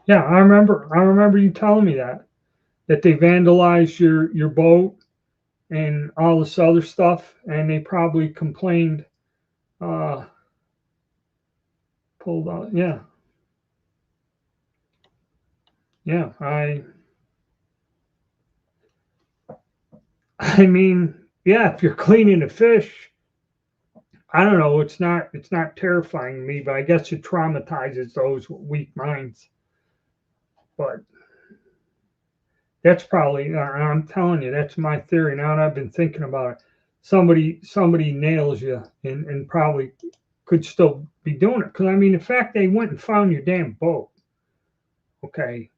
A: Yeah, I remember you telling me that they vandalized your boat and all this other stuff, and they probably complained. Pulled out, yeah. I mean, yeah, if you're cleaning a fish, I don't know. It's not terrifying to me, but I guess it traumatizes those with weak minds. But that's probably, I'm telling you, that's my theory. Now that I've been thinking about it, somebody nails you and probably could still be doing it. Because I mean, the fact they went and found your damn boat, okay,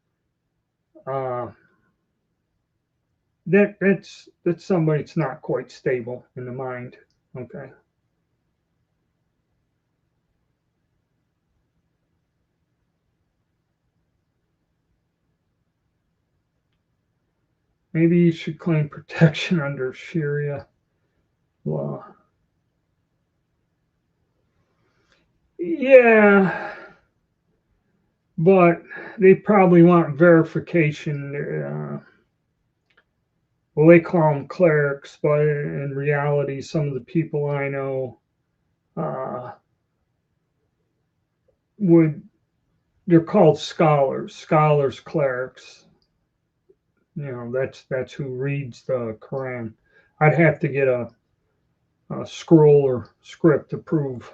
A: that's somebody that's not quite stable in the mind, okay. Maybe you should claim protection under Sharia law. Yeah, but they probably want verification. Well, they call them clerics, but in reality, some of the people I know would, they're called scholars, clerics. You know, that's who reads the Quran. I'd have to get a scroll or script to prove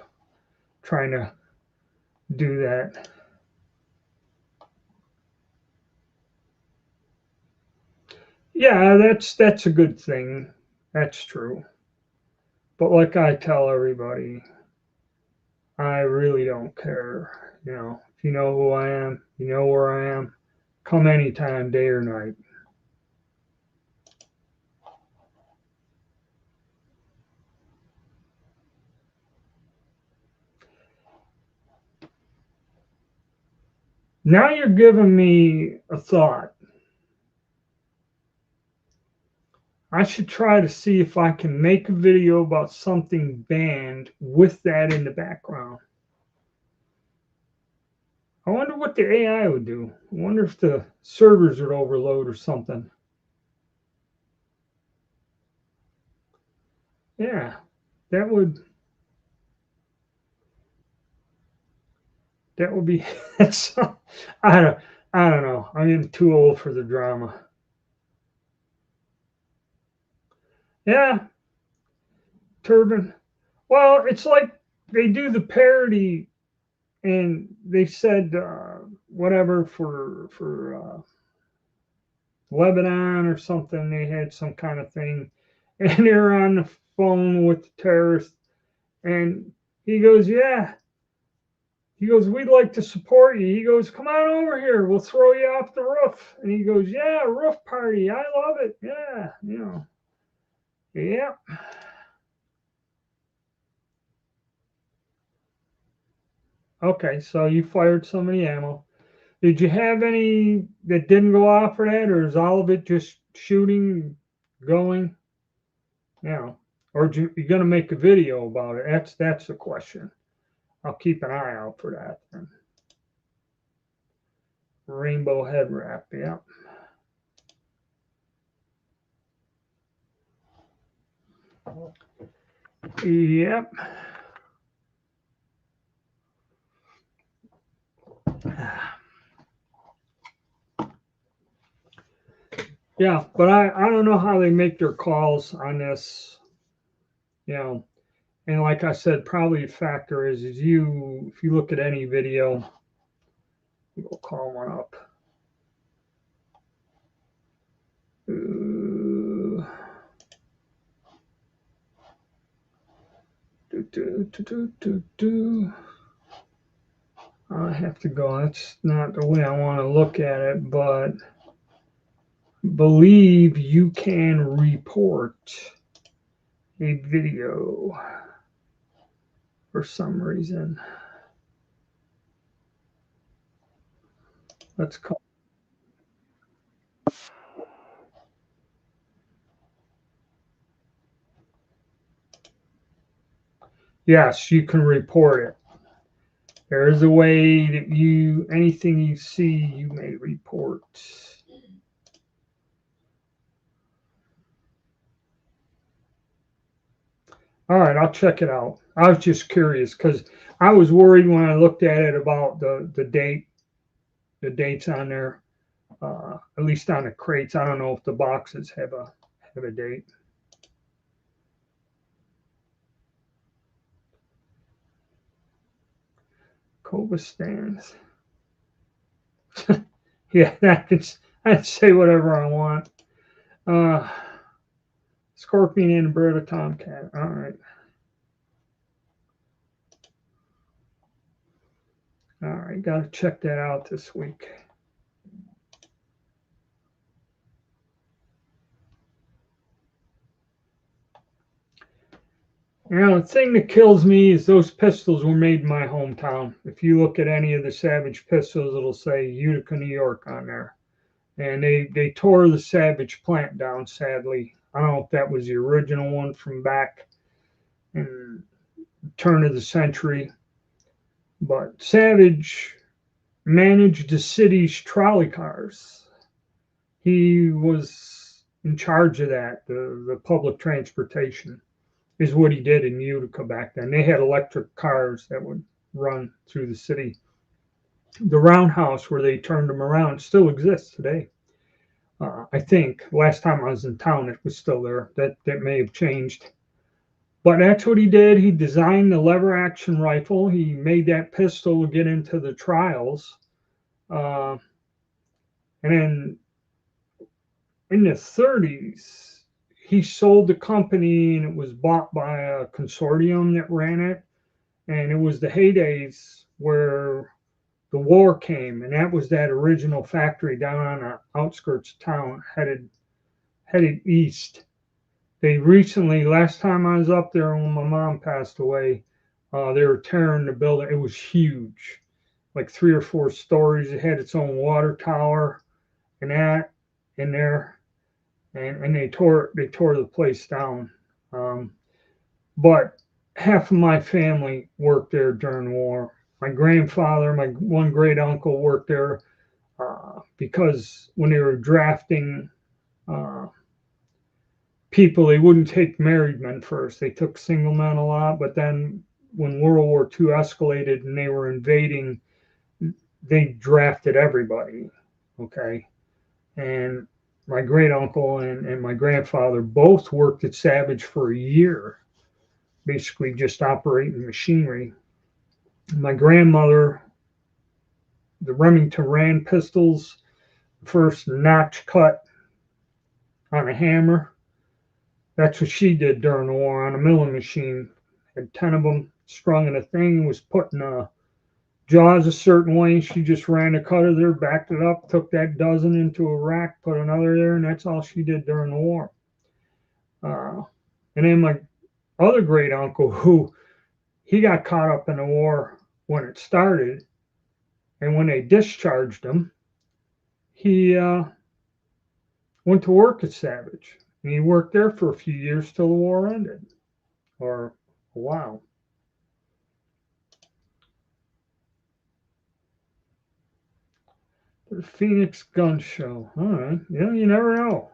A: trying to do that. Yeah, that's a good thing. That's true. But like I tell everybody, I really don't care. You know, if you know who I am, you know where I am. Come anytime, day or night. Now you're giving me a thought. I should try to see if I can make a video about something banned with that in the background. I wonder what the AI would do. I wonder if the servers would overload or something. Yeah, that would be. I don't I don't know. I'm too old for the drama. Yeah, Turban. Well, it's like they do the parody, and they said whatever for Lebanon or something. They had some kind of thing, and they're on the phone with the terrorist, and he goes, "Yeah." He goes, "We'd like to support you." He goes, "Come on over here. We'll throw you off the roof." And he goes, "Yeah, roof party. I love it. Yeah, you know, yeah." Okay, so you fired so many ammo. Did you have any that didn't go off for that, or is all of it just shooting, going? You know, or you going to make a video about it? That's the question. I'll keep an eye out for that. Then. Rainbow head wrap, yeah. Yep. Yeah, but I don't know how they make their calls on this, you know. And like I said, probably a factor is you if you look at any video, we'll call one up. I have to go. That's not the way I want to look at it, but believe you can report a video for some reason. Let's call. Yes, you can report it. There is a way that anything you see, you may report. All right, I'll check it out. I was just curious because I was worried when I looked at it about the dates on there. At least on the crates. I don't know if the boxes have a date. Cobra stands. Yeah, I'd say whatever I want. Scorpion and Berta Tomcat. All right. All right, got to check that out this week. You know, the thing that kills me is those pistols were made in my hometown. If you look at any of the Savage pistols, it'll say Utica, New York on there. And they tore the Savage plant down, sadly. I don't know if that was the original one from back in the turn of the century. But Savage managed the city's trolley cars. He was in charge of that, the public transportation is what he did in Utica back then. They had electric cars that would run through the city. The roundhouse where they turned them around still exists today. I think last time I was in town, it was still there. That may have changed. But that's what he did. He designed the lever action rifle. He made that pistol to get into the trials. And then in the 30s, he sold the company and it was bought by a consortium that ran it. And it was the heydays where the war came, and that was that original factory down on the outskirts of town, headed east. They recently, last time I was up there when my mom passed away, they were tearing the building. It was huge, like 3 or 4 stories. It had its own water tower and that in there, and they tore the place down. But half of my family worked there during the war. My grandfather, my one great uncle worked there because when they were drafting people, they wouldn't take married men first. They took single men a lot, but then when World War II escalated and they were invading, they drafted everybody. Okay. And my great uncle and my grandfather both worked at Savage for a year, basically just operating machinery. My grandmother, the Remington Rand pistols, first notch cut on a hammer. That's what she did during the war on a milling machine. Had 10 of them strung in a thing, was putting jaws a certain way. She just ran a cutter there, backed it up, took that dozen into a rack, put another there, and that's all she did during the war. And then my other great uncle, who he got caught up in the war when it started, and when they discharged him, he went to work at Savage. And he worked there for a few years till the war ended, or a while. The Phoenix Gun Show. All right. Yeah, you never know.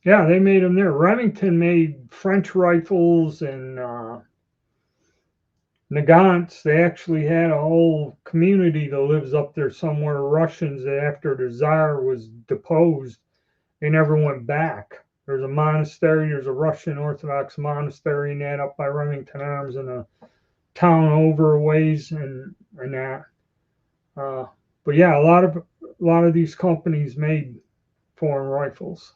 A: Yeah, they made them there. Remington made French rifles and Nagants. They actually had a whole community that lives up there somewhere. Russians that after the Tsar was deposed, they never went back. There's a monastery. There's a Russian Orthodox monastery in that up by Remington Arms and a town over a ways and that. But yeah, a lot of these companies made foreign rifles.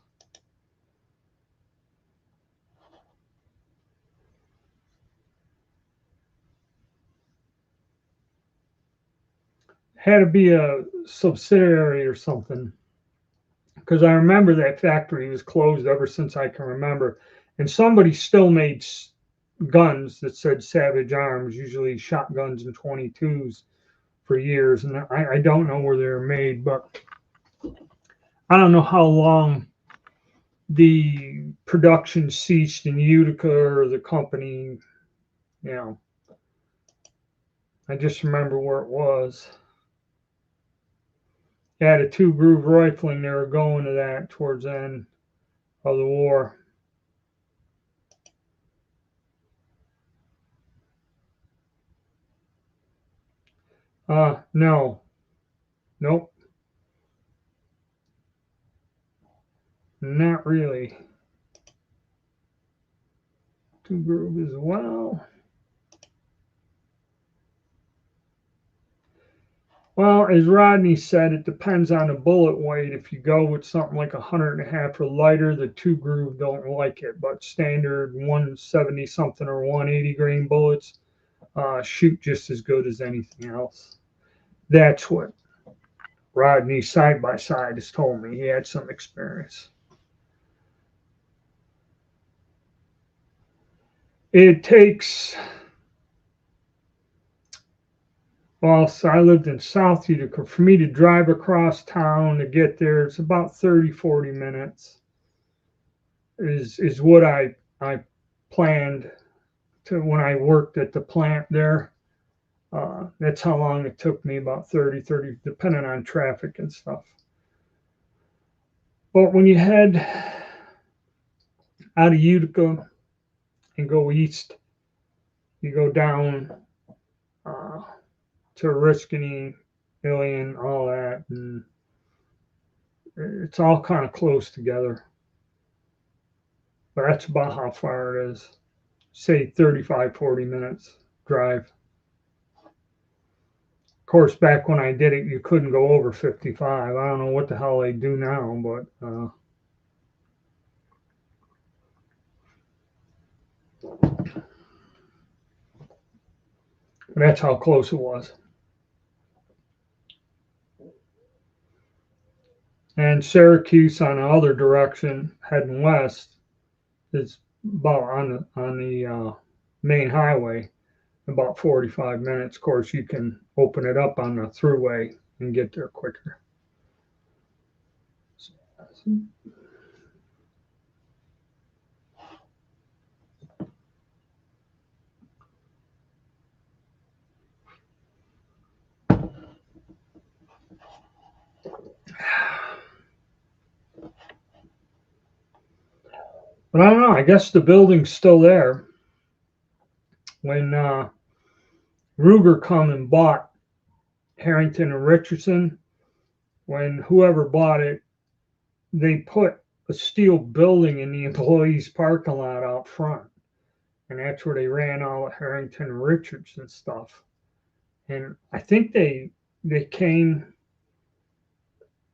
A: Had to be a subsidiary or something, because I remember that factory was closed ever since I can remember, and somebody still made guns that said Savage Arms, usually shotguns and 22s for years, and I don't know where they're made, but I don't know how long the production ceased in Utica or the company, you know. I just remember where it was. They had a 2-groove rifling. They were going to that towards the end of the war. No. Nope. Not really. 2-groove as well. Well, as Rodney said, it depends on the bullet weight. If you go with something like 100.5 or lighter, the 2 groove don't like it. But standard 170 something or 180 grain bullets shoot just as good as anything else. That's what Rodney side by side has told me. He had some experience. It takes, well, so I lived in South Utica. For me to drive across town to get there, it's about 30, 40 minutes is what I planned to when I worked at the plant there. That's how long it took me, about 30, depending on traffic and stuff. But when you head out of Utica and go east, you go down to Oriskany, Ilion, all that, and it's all kind of close together. But that's about how far it is. Say 35, 40 minutes drive. Of course, back when I did it, you couldn't go over 55. I don't know what the hell they do now, but that's how close it was. And Syracuse on the other direction, heading west, is about on the main highway, about 45 minutes. Of course, you can open it up on the thruway and get there quicker. But I don't know. I guess the building's still there. When Ruger come and bought Harrington and Richardson, when whoever bought it, they put a steel building in the employees' parking lot out front. And that's where they ran all of Harrington and Richardson stuff. And I think they came,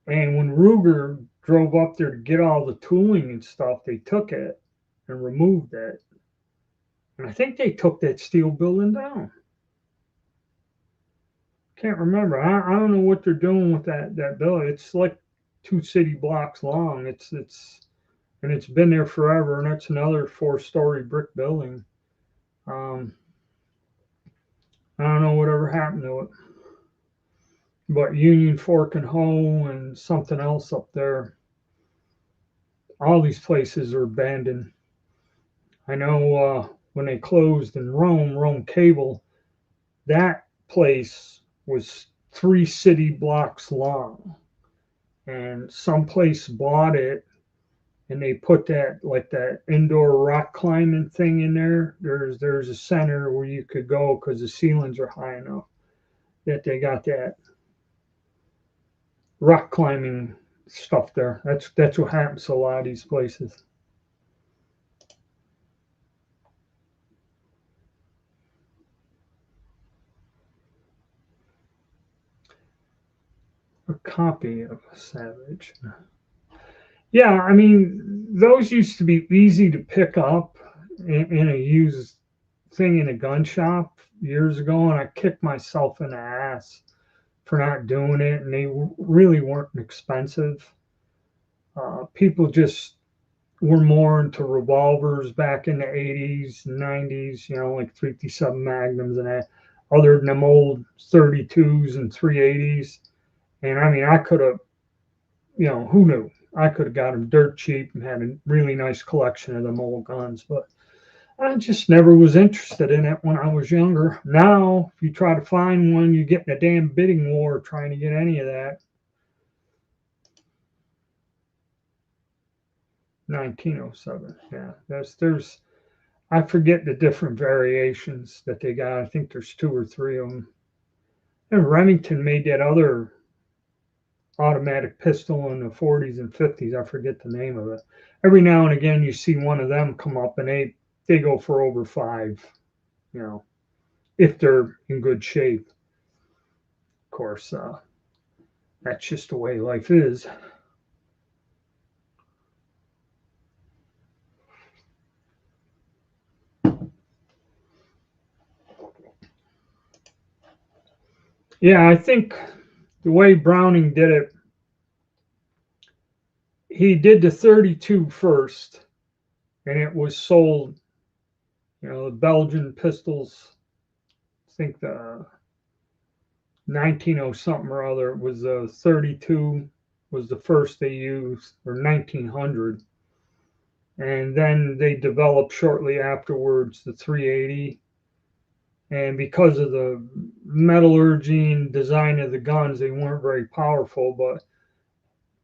A: and when Ruger drove up there to get all the tooling and stuff, they took it and removed it. And I think they took that steel building down. Can't remember. I don't know what they're doing with that building. It's like 2 city blocks long. It's been there forever, and it's another 4-story brick building. I don't know whatever happened to it. But Union Fork and Hoe and something else up there, all these places are abandoned. I know when they closed in Rome Cable, that place was 3 city blocks long. And some place bought it, and they put that indoor rock climbing thing in there. There's a center where you could go because the ceilings are high enough that they got that rock climbing stuff there. That's what happens to a lot of these places. A copy of Savage. Yeah, I mean, those used to be easy to pick up in a used thing in a gun shop years ago, and I kicked myself in the ass for not doing it, and they really weren't expensive. People just were more into revolvers back in the 80s and 90s, like 357 Magnums and that, other than them old 32s and 380s. And I mean, I could have, who knew? I could have got them dirt cheap and had a really nice collection of them old guns, but I just never was interested in it when I was younger. Now, if you try to find one, you get in a damn bidding war trying to get any of that. 1907, yeah. There's I forget the different variations that they got. I think there's 2 or 3 of them. And Remington made that other automatic pistol in the 40s and 50s. I forget the name of it. Every now and again, you see one of them come up, and they go for over 5, if they're in good shape. Of course, that's just the way life is. Yeah, I think the way Browning did it, he did the 32 first, and it was sold, the Belgian pistols, I think the 1900 something or other was the 32 was the first they used, or 1900. And then they developed shortly afterwards the 380. And because of the metallurgy and design of the guns, they weren't very powerful, but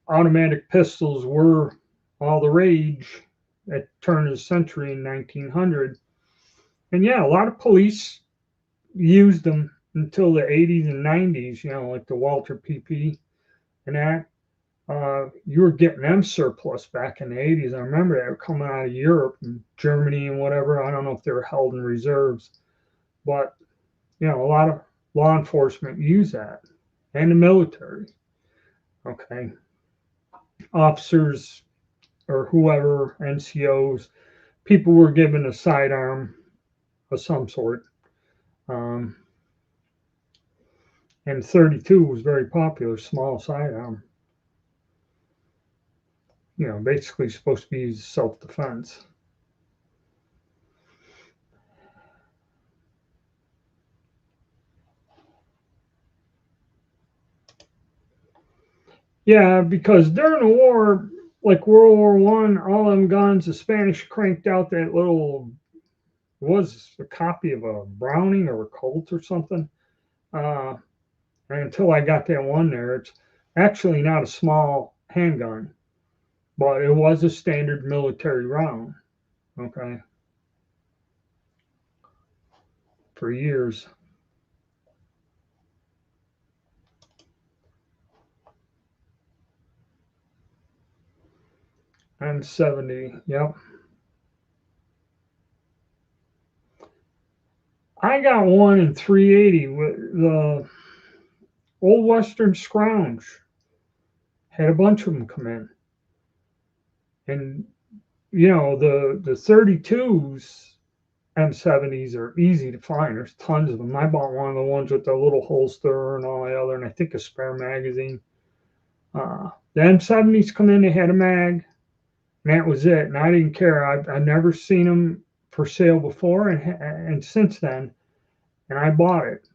A: automatic pistols were all the rage at the turn of the century in 1900. And yeah, a lot of police used them until the 80s and 90s, like the Walther PP and that. You were getting them surplus back in the 80s. I remember they were coming out of Europe and Germany and whatever. I don't know if they were held in reserves, but a lot of law enforcement use that, and the military. Okay, officers or whoever, NCOs, people were given a sidearm of some sort. And 32 was very popular, small sidearm. Basically supposed to be used as self-defense. Yeah, because during the war, like World War One, all them guns, the Spanish cranked out that little, was a copy of a Browning or a Colt or something. And until I got that one there, it's actually not a small handgun, but it was a standard military round. Okay. For years. M70, yep. I got one in 380 with the Old Western Scrounge. Had a bunch of them come in. And, the 32s, M70s are easy to find. There's tons of them. I bought one of the ones with the little holster and all the other, and I think a spare magazine. The M70s come in, they had a mag, and that was it. And I didn't care. I've never seen them for sale before, and since then, and I bought it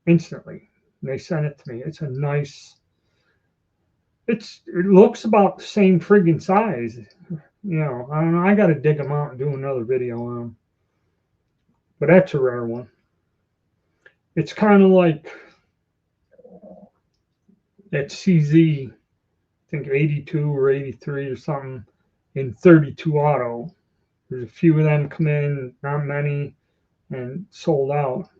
A: instantly. And they sent it to me. It's a nice. It looks about the same friggin' size. I don't know. I got to dig them out and do another video on them. But that's a rare one. It's kind of like that CZ, I think 82 or 83 or something, in 32 auto. There's a few of them come in, not many, and sold out.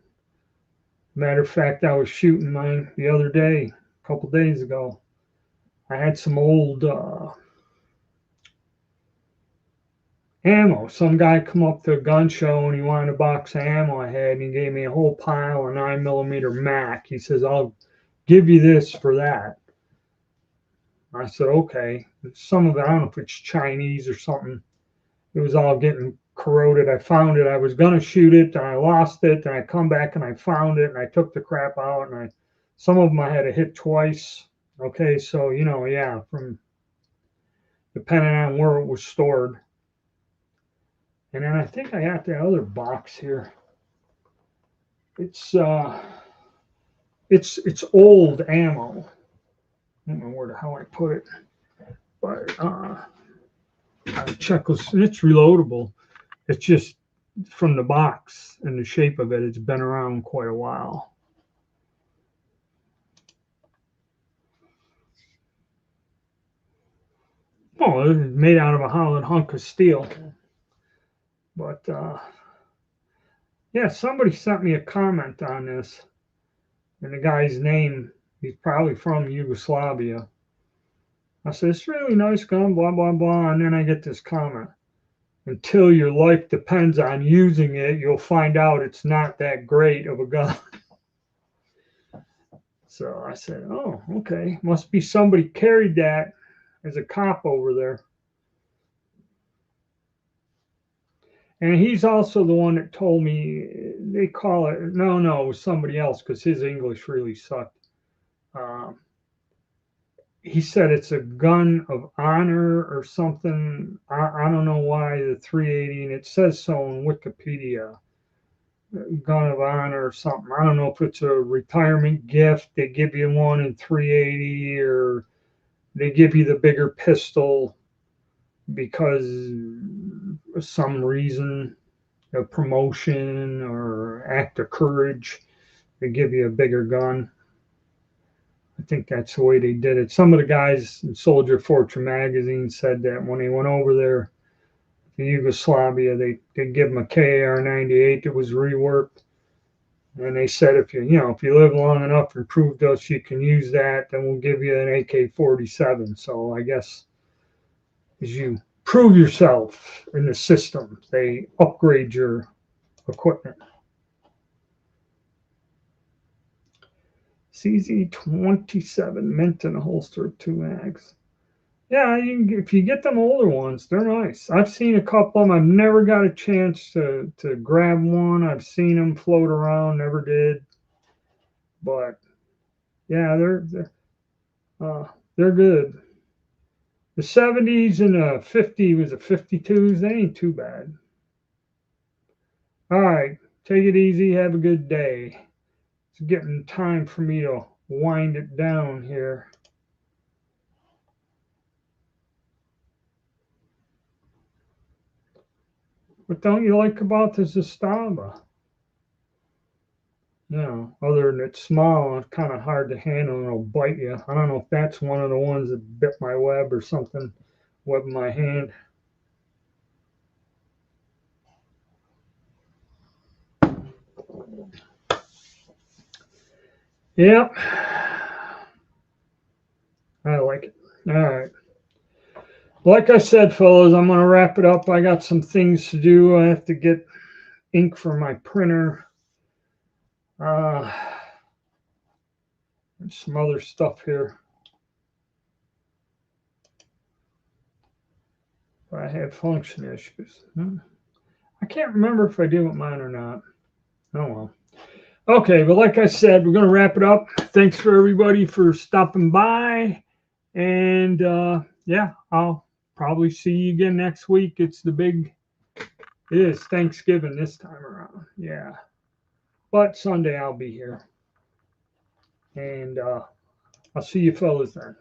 A: Matter of fact, I was shooting mine the other day, a couple days ago. I had some old ammo. Some guy come up to a gun show and he wanted a box of ammo I had, and he gave me a whole pile of 9mm Mac. He says, "I'll give you this for that." I said, "Okay." Some of it, I don't know if it's Chinese or something. It was all getting corroded. I found it. I was gonna shoot it, and I lost it. And I come back and I found it, and I took the crap out. And some of them I had to hit twice. Okay, so yeah, from depending on where it was stored. And then I think I got the other box here. It's old ammo. I don't know how I put it, but I check this. It's reloadable. It's just from the box and the shape of it. It's been around quite a while. Oh, it's made out of a hollow hunk of steel. But yeah, somebody sent me a comment on this, and the guy's name, he's probably from Yugoslavia. I said, "It's a really nice gun, blah, blah, blah." And then I get this comment: "Until your life depends on using it, you'll find out it's not that great of a gun." So I said, oh, okay. Must be somebody carried that as a cop over there. And he's also the one that told me they call it, no, it was somebody else because his English really sucked. He said it's a gun of honor or something. I don't know why the 380, and it says so in Wikipedia. Gun of honor or something. I don't know if it's a retirement gift. They give you one in 380, or they give you the bigger pistol because of some reason, a promotion or act of courage. They give you a bigger gun. I think that's the way they did it. Some of the guys in Soldier Fortune magazine said that when they went over there to Yugoslavia, they give them a KAR-98 that was reworked. And they said, if you live long enough and prove to us you can use that, then we'll give you an AK-47. So I guess as you prove yourself in the system, they upgrade your equipment. CZ-27 mint in a holster of 2 mags. Yeah, if you get them older ones, they're nice. I've seen a couple of them. I've never got a chance to grab one. I've seen them float around, never did. But yeah, they're good. The 70s and a 50 was a 52s. They ain't too bad. All right, take it easy. Have a good day. It's getting time for me to wind it down here. What don't you like about the Zastava? Other than it's small and kind of hard to handle and it'll bite you. I don't know if that's one of the ones that bit my web or something, web my hand. Yep. I like it. All right. Like I said, fellas, I'm going to wrap it up. I got some things to do. I have to get ink for my printer. And some other stuff here. I have function issues. I can't remember if I did with mine or not. Oh, well. Okay, but like I said, we're going to wrap it up. Thanks for everybody for stopping by. And yeah, I'll probably see you again next week. It is Thanksgiving this time around. Yeah. But Sunday I'll be here. And I'll see you fellas then.